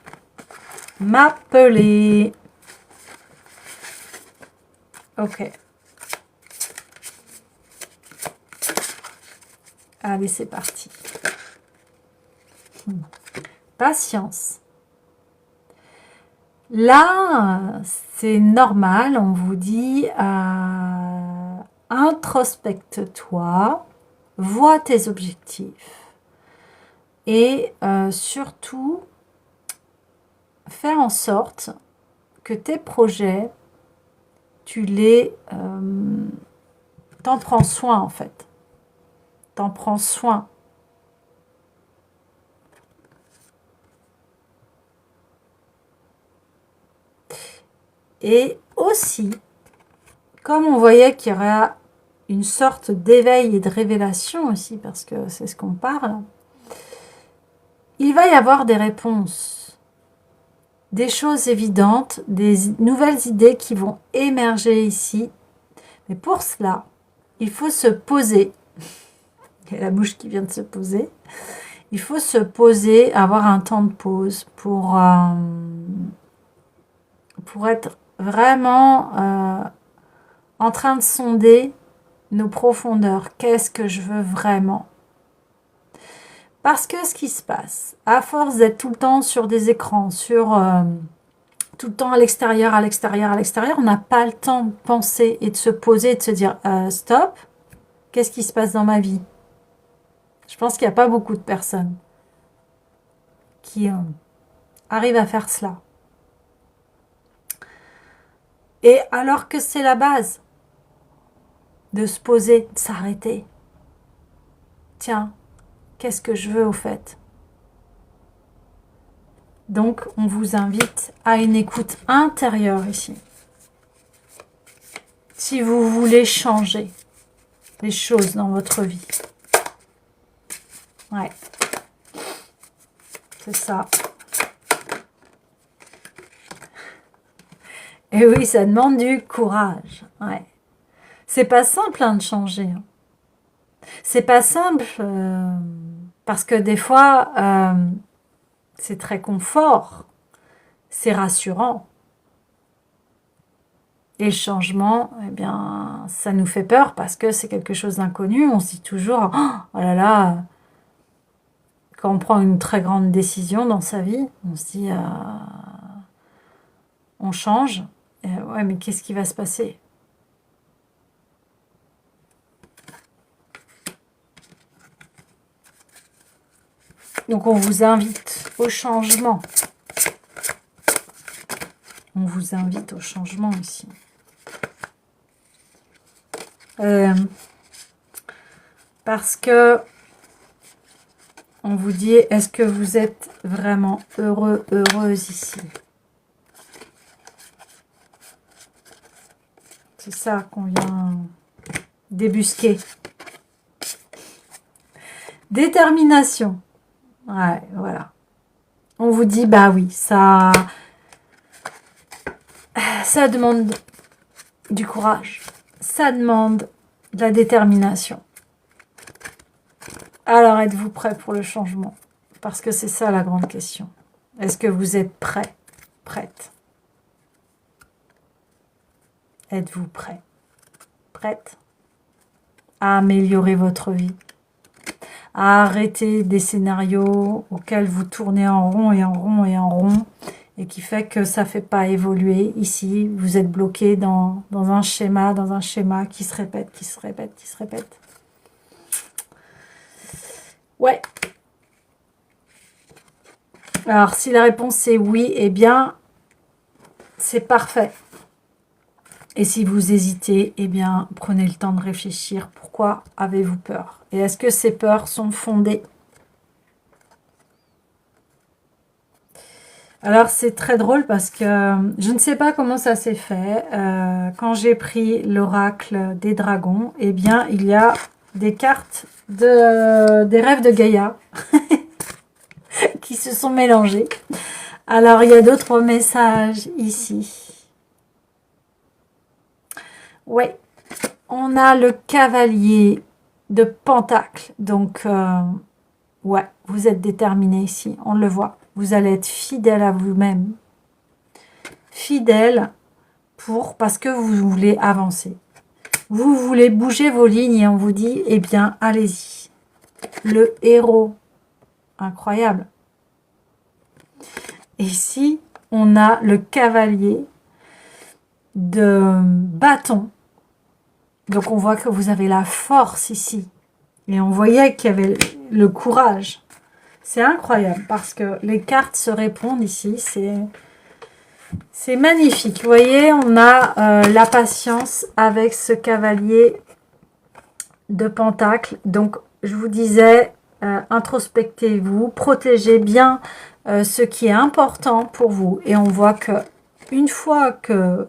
A: m'appeler. Ok. Allez, c'est parti. Patience. Là, c'est normal, on vous dit introspecte-toi, vois tes objectifs et surtout, fais en sorte que tes projets, t'en prends soin en fait. T'en prends soin. Et aussi, comme on voyait qu'il y aurait une sorte d'éveil et de révélation aussi, parce que c'est ce qu'on parle, il va y avoir des réponses, des choses évidentes, des nouvelles idées qui vont émerger ici. Mais pour cela, il faut se poser. Il y a la bouche qui vient de se poser. Il faut se poser, avoir un temps de pause pour être vraiment en train de sonder nos profondeurs. Qu'est-ce que je veux vraiment? Parce que ce qui se passe, à force d'être tout le temps sur des écrans, tout le temps à l'extérieur, à l'extérieur, à l'extérieur, on n'a pas le temps de penser et de se poser et de se dire stop, qu'est-ce qui se passe dans ma vie? Je pense qu'il n'y a pas beaucoup de personnes qui arrivent à faire cela. Et alors que c'est la base. de se poser, de s'arrêter. Tiens, qu'est-ce que je veux au fait? Donc, on vous invite à une écoute intérieure ici. Si vous voulez changer les choses dans votre vie. Ouais. C'est ça. Et oui, ça demande du courage. Ouais. C'est pas simple hein, de changer. Hein. C'est pas simple parce que des fois, c'est très confort. C'est rassurant. Et le changement, eh bien, ça nous fait peur parce que c'est quelque chose d'inconnu. On se dit toujours, oh là là, quand on prend une très grande décision dans sa vie, on se dit, on change. Et ouais, mais qu'est-ce qui va se passer? Donc, on vous invite au changement. On vous invite au changement ici. Parce que on vous dit, est-ce que vous êtes vraiment heureux, heureuse ici? C'est ça qu'on vient débusquer. Détermination. Ouais, voilà. On vous dit, bah oui, ça demande du courage. Ça demande de la détermination. Alors, êtes-vous prêt pour le changement? Parce que c'est ça la grande question. Est-ce que vous êtes prêt, prête? Êtes-vous prêt, prête à améliorer votre vie? À arrêter des scénarios auxquels vous tournez en rond et en rond et en rond et qui fait que ça ne fait pas évoluer. Ici, vous êtes bloqué dans un schéma qui se répète, qui se répète, qui se répète. Ouais. Alors, si la réponse est oui, eh bien, c'est parfait. Et si vous hésitez, eh bien, prenez le temps de réfléchir. Pourquoi avez-vous peur? Et est-ce que ces peurs sont fondées? Alors, c'est très drôle parce que je ne sais pas comment ça s'est fait. Quand j'ai pris l'oracle des dragons, eh bien, il y a des cartes des rêves de Gaïa qui se sont mélangées. Alors, il y a d'autres messages ici. Ouais, on a le cavalier de Pentacle. Donc, ouais, vous êtes déterminé ici, on le voit. Vous allez être fidèle à vous-même. Fidèle parce que vous voulez avancer. Vous voulez bouger vos lignes et on vous dit, eh bien, allez-y. Le héros. Incroyable. Et ici, on a le cavalier de bâton. Donc, on voit que vous avez la force ici. Et on voyait qu'il y avait le courage. C'est incroyable parce que les cartes se répondent ici. C'est magnifique. Vous voyez, on a la patience avec ce cavalier de Pentacle. Donc, je vous disais, introspectez-vous, protégez bien ce qui est important pour vous. Et on voit que une fois que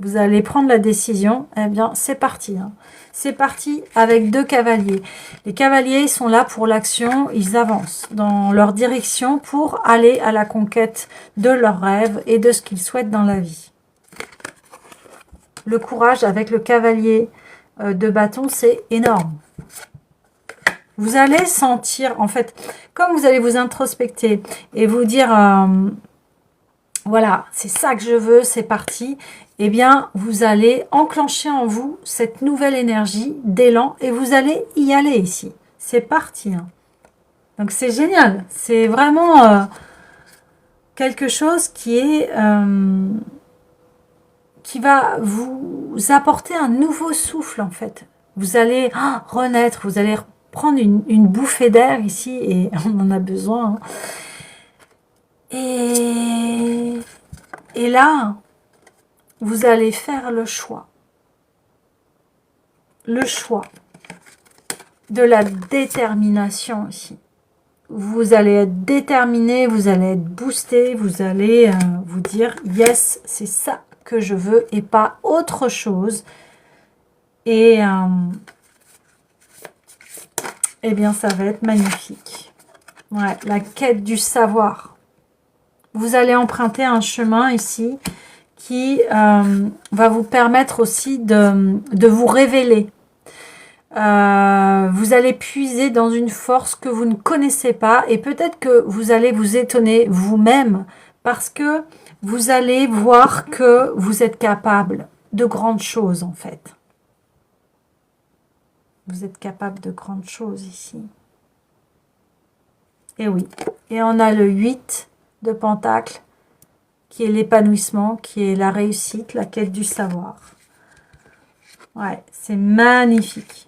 A: vous allez prendre la décision, eh bien, c'est parti. Hein. C'est parti avec 2 cavaliers. Les cavaliers sont là pour l'action, ils avancent dans leur direction pour aller à la conquête de leurs rêves et de ce qu'ils souhaitent dans la vie. Le courage avec le cavalier de bâton, c'est énorme. Vous allez sentir, en fait, comme vous allez vous introspecter et vous dire, voilà, c'est ça que je veux, c'est parti. Eh bien, vous allez enclencher en vous cette nouvelle énergie d'élan et vous allez y aller ici. C'est parti. Hein. Donc, c'est génial. C'est vraiment quelque chose qui va vous apporter un nouveau souffle, en fait. Vous allez renaître, vous allez prendre une bouffée d'air ici et on en a besoin. Hein. Et là, vous allez faire le choix. le choix, de la détermination ici. Vous allez être déterminé, vous allez être boosté, vous allez vous dire yes, c'est ça que je veux et pas autre chose. Et eh bien, ça va être magnifique. Ouais, la quête du savoir. Vous allez emprunter un chemin ici qui va vous permettre aussi de vous révéler. Vous allez puiser dans une force que vous ne connaissez pas et peut-être que vous allez vous étonner vous-même parce que vous allez voir que vous êtes capable de grandes choses en fait. Vous êtes capable de grandes choses ici. Et oui. Et on a le 8 de Pentacle qui est l'épanouissement, qui est la réussite, la quête du savoir. Ouais, c'est magnifique.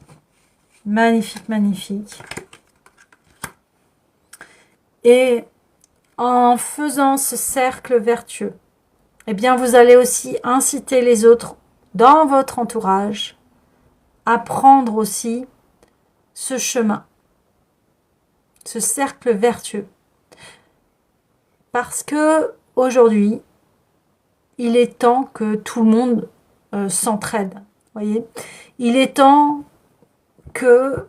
A: Magnifique, magnifique. Et en faisant ce cercle vertueux, eh bien, vous allez aussi inciter les autres dans votre entourage à prendre aussi ce chemin, ce cercle vertueux. Parce que aujourd'hui, il est temps que tout le monde s'entraide. Voyez, il est temps que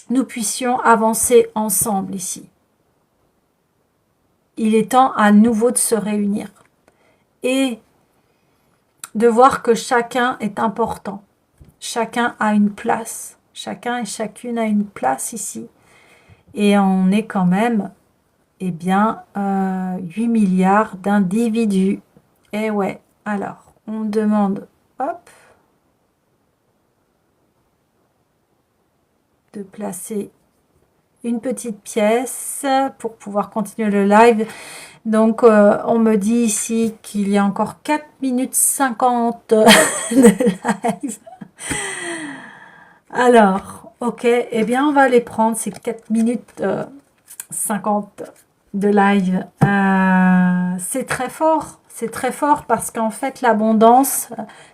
A: nous puissions avancer ensemble ici. Il est temps à nouveau de se réunir et de voir que chacun est important. Chacun a une place. Chacun et chacune a une place ici. Et on est quand même, eh bien, 8 milliards d'individus. Et ouais, alors, on demande, hop, de placer une petite pièce pour pouvoir continuer le live. Donc, on me dit ici qu'il y a encore 4 minutes 50 de live. Alors, ok, eh bien, on va les prendre, ces 4 minutes 50 de live. C'est très fort parce qu'en fait, l'abondance,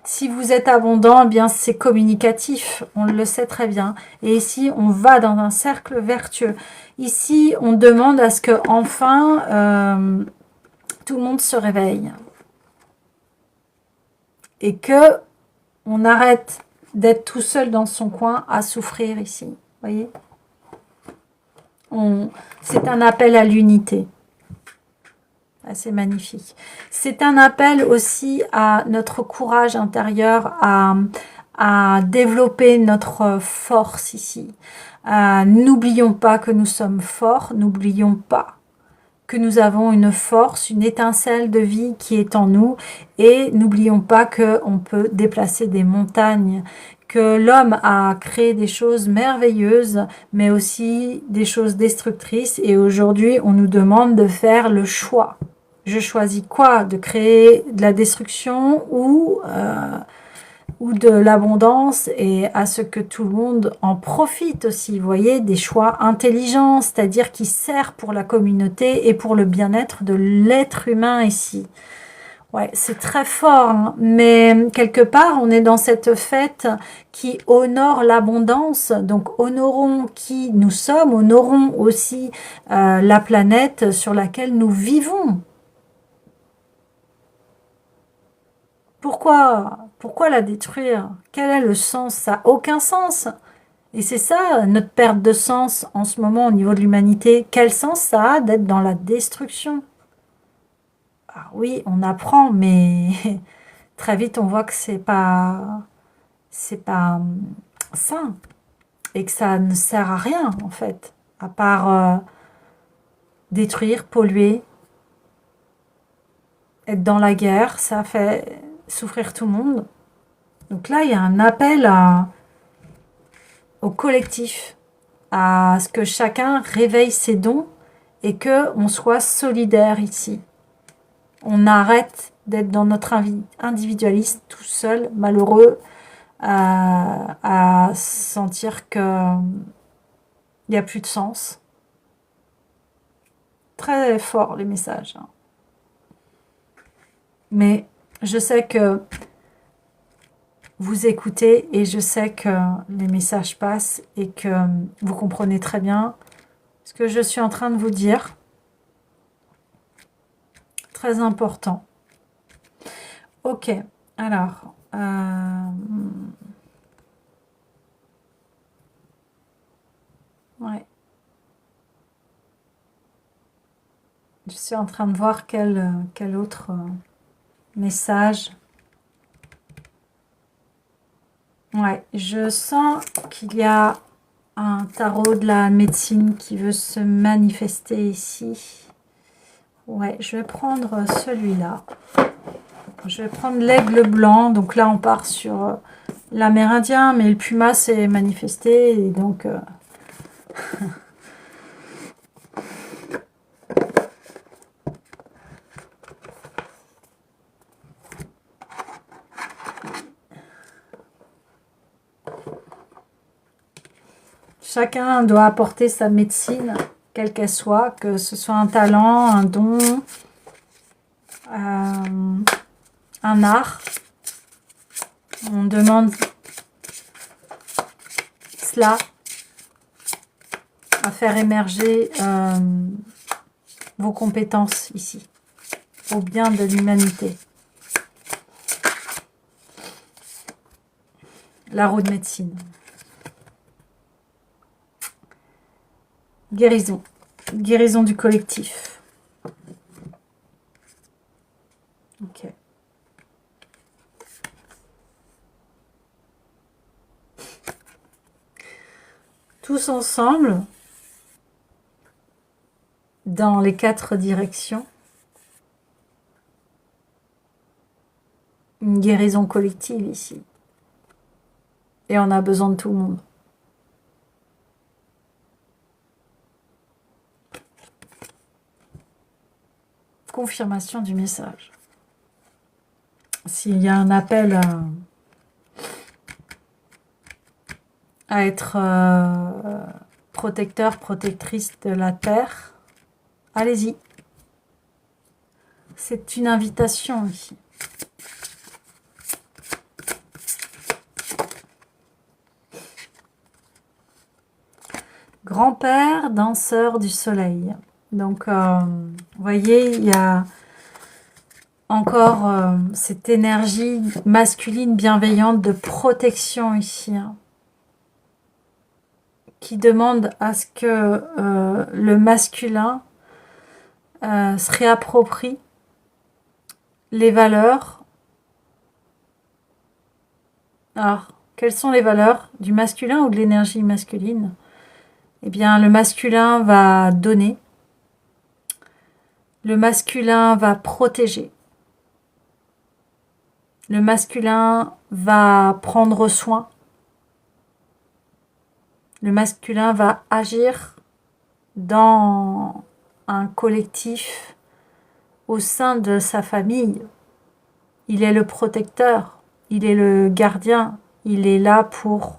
A: si vous êtes abondant, eh bien, c'est communicatif, on le sait très bien. Et ici, on va dans un cercle vertueux. Ici, on demande à ce que enfin tout le monde se réveille. Et que on arrête d'être tout seul dans son coin à souffrir ici. Voyez, c'est un appel à l'unité. Ah, c'est magnifique. C'est un appel aussi à notre courage intérieur, à développer notre force ici. N'oublions pas que nous sommes forts, n'oublions pas que nous avons une force, une étincelle de vie qui est en nous et n'oublions pas qu'on peut déplacer des montagnes, que l'homme a créé des choses merveilleuses mais aussi des choses destructrices et aujourd'hui on nous demande de faire le choix. Je choisis quoi? De créer de la destruction ou de l'abondance et à ce que tout le monde en profite aussi, vous voyez, des choix intelligents, c'est-à-dire qui servent pour la communauté et pour le bien-être de l'être humain ici. Ouais, c'est très fort, hein, mais quelque part, on est dans cette fête qui honore l'abondance, donc honorons qui nous sommes, honorons aussi la planète sur laquelle nous vivons. Pourquoi la détruire? Quel est le sens? Ça n'a aucun sens. Et c'est ça, notre perte de sens en ce moment au niveau de l'humanité. Quel sens ça a d'être dans la destruction? Ah oui, on apprend, mais très vite on voit que c'est pas sain. Et que ça ne sert à rien, en fait. À part détruire, polluer, être dans la guerre, ça fait souffrir tout le monde. Donc là, il y a un appel au collectif, à ce que chacun réveille ses dons et que on soit solidaire ici. On arrête d'être dans notre individualisme tout seul, malheureux, à sentir que il n'y a plus de sens. Très fort les messages. Hein. Mais je sais que vous écoutez et je sais que les messages passent et que vous comprenez très bien ce que je suis en train de vous dire. Très important. Ok, alors... ouais. Je suis en train de voir quel autre message. Ouais, je sens qu'il y a un tarot de la médecine qui veut se manifester ici. Ouais, je vais prendre celui-là. Je vais prendre l'aigle blanc. Donc là, on part sur l'amérindien, mais le puma s'est manifesté. Et donc, chacun doit apporter sa médecine, quelle qu'elle soit, que ce soit un talent, un don, un art. On demande cela à faire émerger vos compétences ici, au bien de l'humanité. La roue de médecine. Guérison. Guérison du collectif. Ok. Tous ensemble, dans les 4 directions, une guérison collective ici. Et on a besoin de tout le monde. Confirmation du message. S'il y a un appel à être protecteur, protectrice de la Terre, allez-y. C'est une invitation ici. Grand-père, danseur du soleil. Donc, vous voyez, il y a encore cette énergie masculine bienveillante de protection ici, hein, qui demande à ce que le masculin se réapproprie les valeurs. Alors, quelles sont les valeurs du masculin ou de l'énergie masculine? Eh bien, le masculin va donner. Le masculin va protéger. Le masculin va prendre soin. Le masculin va agir dans un collectif au sein de sa famille. Il est le protecteur, il est le gardien, il est là pour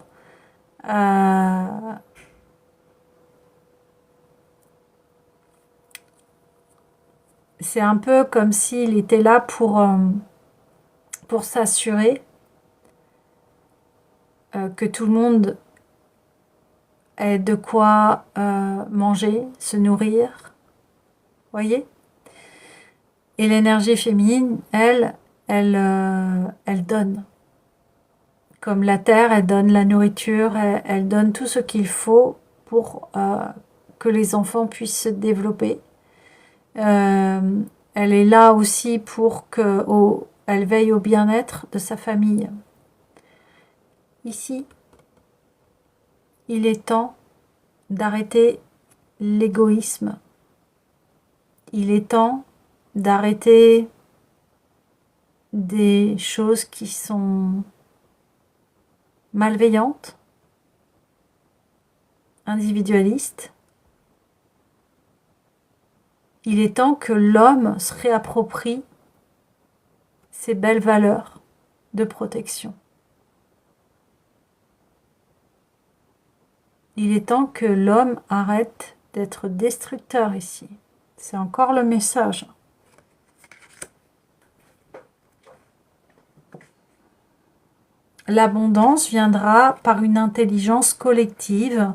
A: c'est un peu comme s'il était là pour s'assurer que tout le monde ait de quoi manger, se nourrir. Voyez? Et l'énergie féminine, elle donne. Comme la terre, elle donne la nourriture, elle donne tout ce qu'il faut pour que les enfants puissent se développer. Elle est là aussi pour que elle veille au bien-être de sa famille. Ici, il est temps d'arrêter l'égoïsme. Il est temps d'arrêter des choses qui sont malveillantes, individualistes. Il est temps que l'homme se réapproprie ces belles valeurs de protection. Il est temps que l'homme arrête d'être destructeur ici. C'est encore le message. l'abondance viendra par une intelligence collective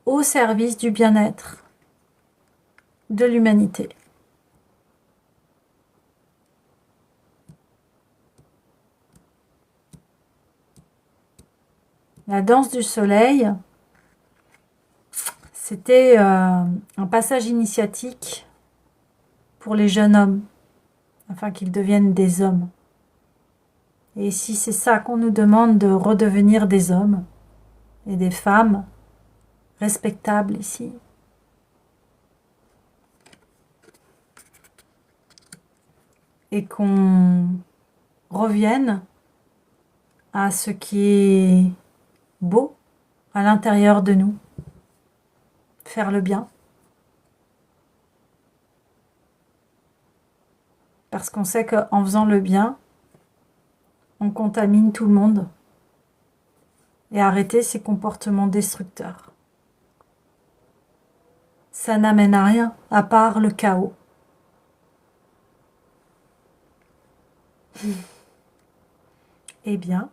A: au service du bien-être de l'humanité. La danse du soleil, c'était un passage initiatique pour les jeunes hommes, afin qu'ils deviennent des hommes. Et si c'est ça qu'on nous demande de redevenir des hommes et des femmes respectables ici, et qu'on revienne à ce qui est beau à l'intérieur de nous, faire le bien. Parce qu'on sait qu'en faisant le bien, on contamine tout le monde et arrêter ces comportements destructeurs. Ça n'amène à rien à part le chaos. Eh bien,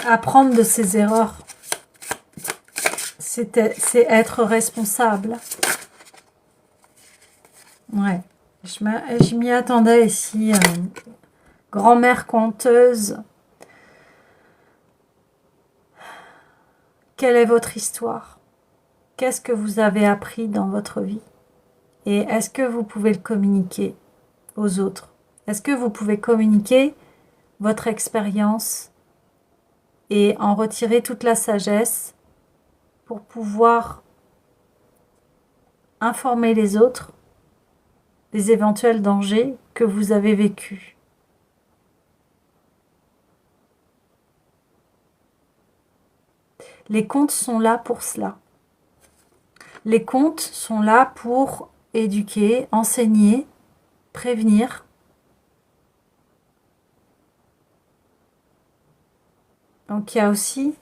A: apprendre de ses erreurs, c'est être responsable. Ouais, je m'y attendais ici. Grand-mère conteuse, quelle est votre histoire? Qu'est-ce que vous avez appris dans votre vie? Et est-ce que vous pouvez le communiquer aux autres? Est-ce que vous pouvez communiquer votre expérience et en retirer toute la sagesse pour pouvoir informer les autres des éventuels dangers que vous avez vécus? Les contes sont là pour cela. Les contes sont là pour éduquer, enseigner, prévenir. Donc il y a aussi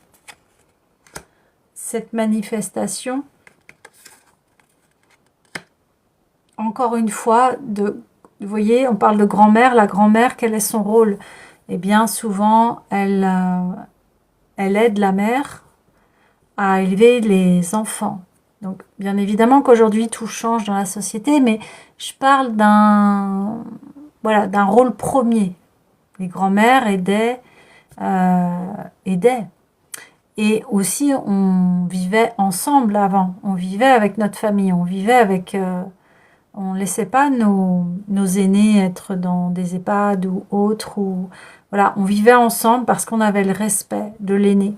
A: cette manifestation, encore une fois, vous voyez, on parle de grand-mère. La grand-mère, quel est son rôle? Eh bien, souvent, elle aide la mère à élever les enfants. Donc, bien évidemment qu'aujourd'hui, tout change dans la société, mais je parle d'un rôle premier. Les grand-mères aidaient. Et aussi, on vivait ensemble avant. On vivait avec notre famille. On vivait avec... on ne laissait pas nos aînés être dans des EHPAD ou autres. Voilà, on vivait ensemble parce qu'on avait le respect de l'aîné.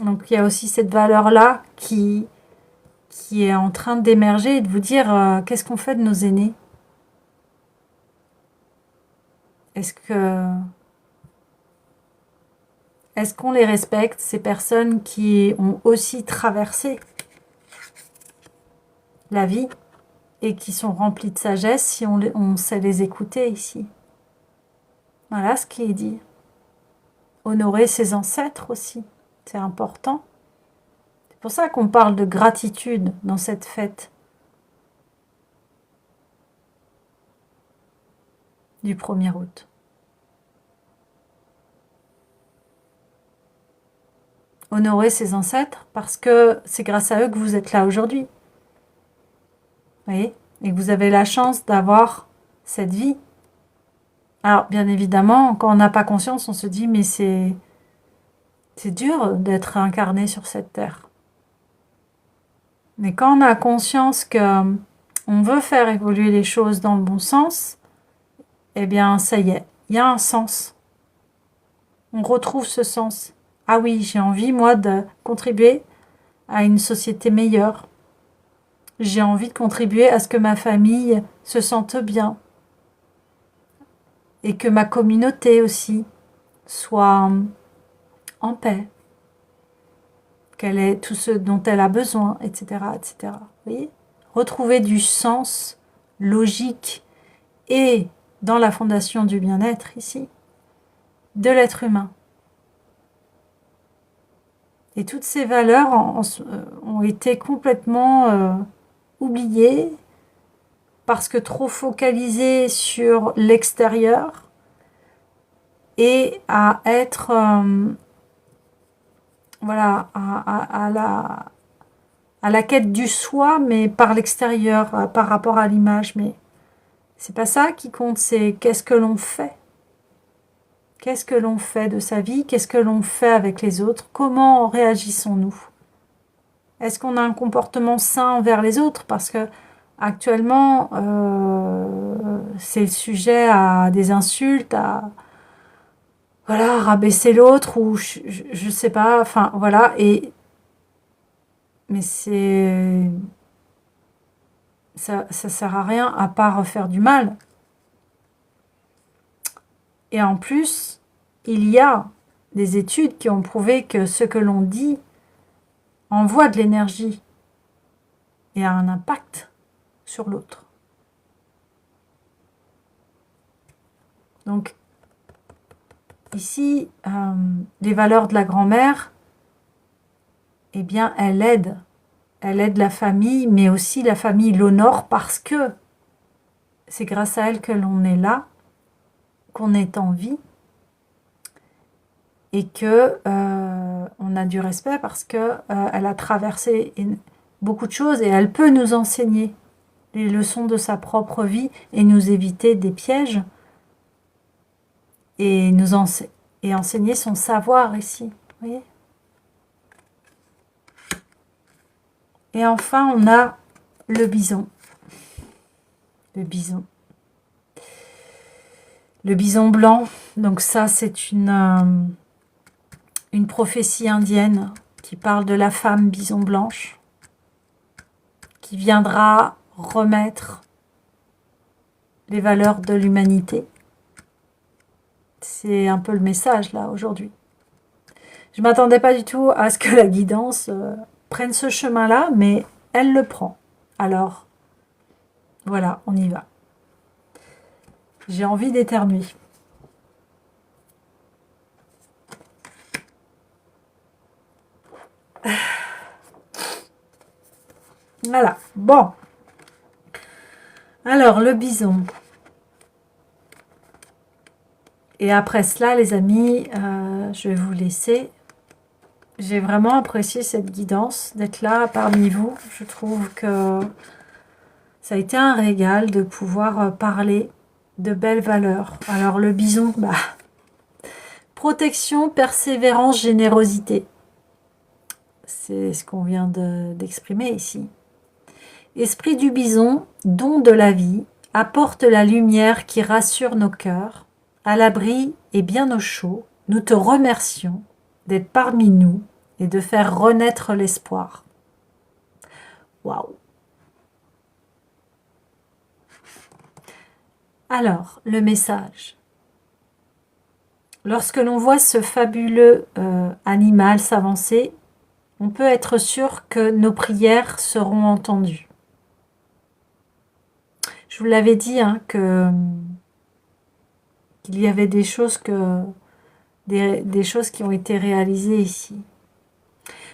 A: Donc, il y a aussi cette valeur-là qui est en train d'émerger et de vous dire qu'est-ce qu'on fait de nos aînés? Est-ce qu'on les respecte, ces personnes qui ont aussi traversé la vie et qui sont remplies de sagesse si on sait les écouter ici? Voilà ce qui est dit. Honorer ses ancêtres aussi, c'est important. C'est pour ça qu'on parle de gratitude dans cette fête du 1er août. Honorer ses ancêtres parce que c'est grâce à eux que vous êtes là aujourd'hui. Vous voyez? Et que vous avez la chance d'avoir cette vie. Alors, bien évidemment, quand on n'a pas conscience, on se dit, mais c'est dur d'être incarné sur cette terre. Mais quand on a conscience que on veut faire évoluer les choses dans le bon sens, eh bien, ça y est, il y a un sens. On retrouve ce sens. Ah oui, j'ai envie, moi, de contribuer à une société meilleure. J'ai envie de contribuer à ce que ma famille se sente bien. Et que ma communauté aussi soit en paix. Qu'elle ait tout ce dont elle a besoin, etc. etc. Vous voyez? Retrouver du sens logique et dans la fondation du bien-être ici, de l'être humain. Et toutes ces valeurs ont été complètement oubliées parce que trop focalisées sur l'extérieur et à être voilà, à la quête du soi, mais par l'extérieur, par rapport à l'image. Mais c'est pas ça qui compte, c'est qu'est-ce que l'on fait. Qu'est-ce que l'on fait de sa vie? Qu'est-ce que l'on fait avec les autres? Comment réagissons-nous? Est-ce qu'on a un comportement sain envers les autres? Parce que actuellement, c'est le sujet à des insultes, à voilà, rabaisser l'autre ou je sais pas. Enfin voilà. Mais ça sert à rien à part faire du mal. Et en plus, il y a des études qui ont prouvé que ce que l'on dit envoie de l'énergie et a un impact sur l'autre. Donc, ici, les valeurs de la grand-mère, eh bien, elle aide. Elle aide la famille, mais aussi la famille l'honore parce que c'est grâce à elle que l'on est là, qu'on est en vie et que on a du respect parce que elle a traversé beaucoup de choses et elle peut nous enseigner les leçons de sa propre vie et nous éviter des pièges et et enseigner son savoir ici. Vous voyez? Et enfin, on a le bison. Le bison. Le bison blanc. Donc ça, c'est une prophétie indienne qui parle de la femme bison blanche qui viendra remettre les valeurs de l'humanité. C'est un peu le message là aujourd'hui. Je ne m'attendais pas du tout à ce que la guidance prenne ce chemin-là, mais elle le prend. Alors, voilà, on y va. J'ai envie d'éternuer. Voilà, bon. Alors, le bison. Et après cela, les amis, je vais vous laisser. J'ai vraiment apprécié cette guidance, d'être là parmi vous. Je trouve que ça a été un régal de pouvoir parler de belles valeurs. Alors le bison, protection, persévérance, générosité. C'est ce qu'on vient d'exprimer ici. Esprit du bison, don de la vie, apporte la lumière qui rassure nos cœurs. À l'abri et bien au chaud, nous te remercions d'être parmi nous et de faire renaître l'espoir. Waouh! Alors, le message. Lorsque l'on voit ce fabuleux animal s'avancer, on peut être sûr que nos prières seront entendues. Je vous l'avais dit qu'il y avait des choses des choses qui ont été réalisées ici.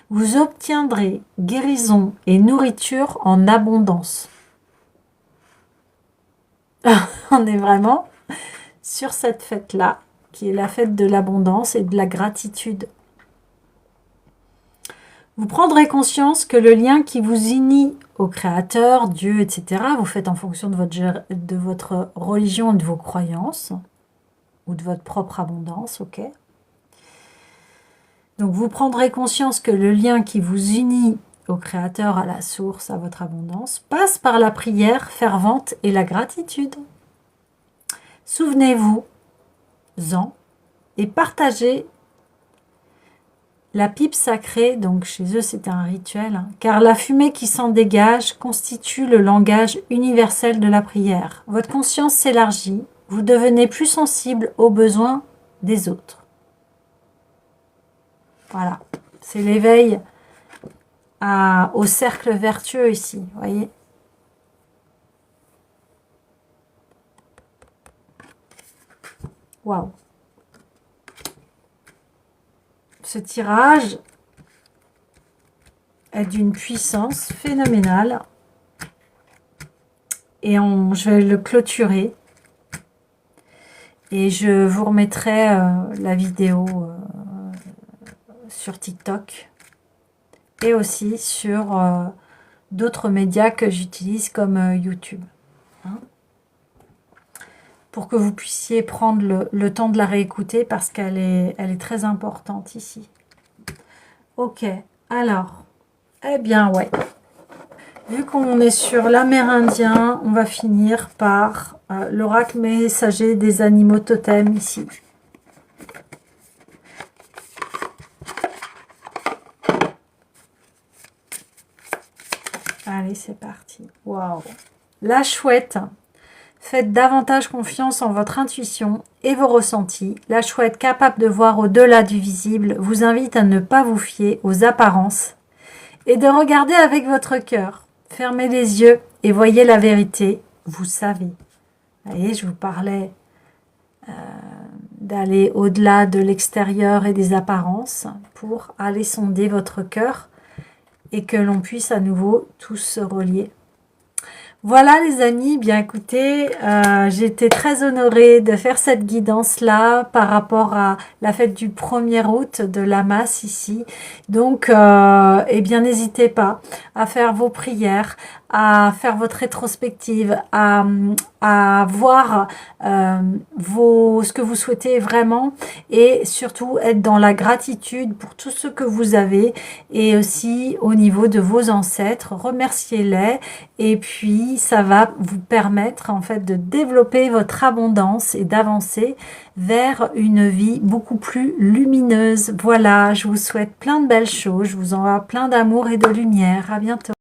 A: Vous obtiendrez guérison et nourriture en abondance. On est vraiment sur cette fête-là, qui est la fête de l'abondance et de la gratitude. Vous prendrez conscience que le lien qui vous unit au Créateur, Dieu, etc., vous faites en fonction de votre religion et de vos croyances, ou de votre propre abondance, ok? Donc vous prendrez conscience que le lien qui vous unit au Créateur, à la source, à votre abondance, passe par la prière fervente et la gratitude. Souvenez-vous-en et partagez la pipe sacrée, donc chez eux c'était un rituel, car la fumée qui s'en dégage constitue le langage universel de la prière. Votre conscience s'élargit, vous devenez plus sensible aux besoins des autres. Voilà, c'est l'éveil au cercle vertueux ici, vous voyez. Waouh. Ce tirage est d'une puissance phénoménale. Et je vais le clôturer. Et je vous remettrai la vidéo sur TikTok. Et aussi sur d'autres médias que j'utilise comme YouTube. Hein, pour que vous puissiez prendre le temps de la réécouter parce qu'elle est très importante ici. Ok, alors, eh bien ouais. Vu qu'on est sur l'Amérindien, on va finir par l'oracle messager des animaux totems ici. Allez, c'est parti. Waouh. La chouette. Faites davantage confiance en votre intuition et vos ressentis. La chouette, capable de voir au-delà du visible, vous invite à ne pas vous fier aux apparences et de regarder avec votre cœur. Fermez les yeux et voyez la vérité. Vous savez. Vous voyez, je vous parlais d'aller au-delà de l'extérieur et des apparences pour aller sonder votre cœur et que l'on puisse à nouveau tous se relier. Voilà les amis, bien écoutez, j'ai été très honorée de faire cette guidance-là par rapport à la fête du 1er août de la masse ici. Donc, eh bien, n'hésitez pas à faire vos prières, à faire votre rétrospective, à voir ce que vous souhaitez vraiment et surtout être dans la gratitude pour tout ce que vous avez et aussi au niveau de vos ancêtres, remerciez-les et puis ça va vous permettre en fait de développer votre abondance et d'avancer vers une vie beaucoup plus lumineuse. Voilà, je vous souhaite plein de belles choses, je vous envoie plein d'amour et de lumière. À bientôt.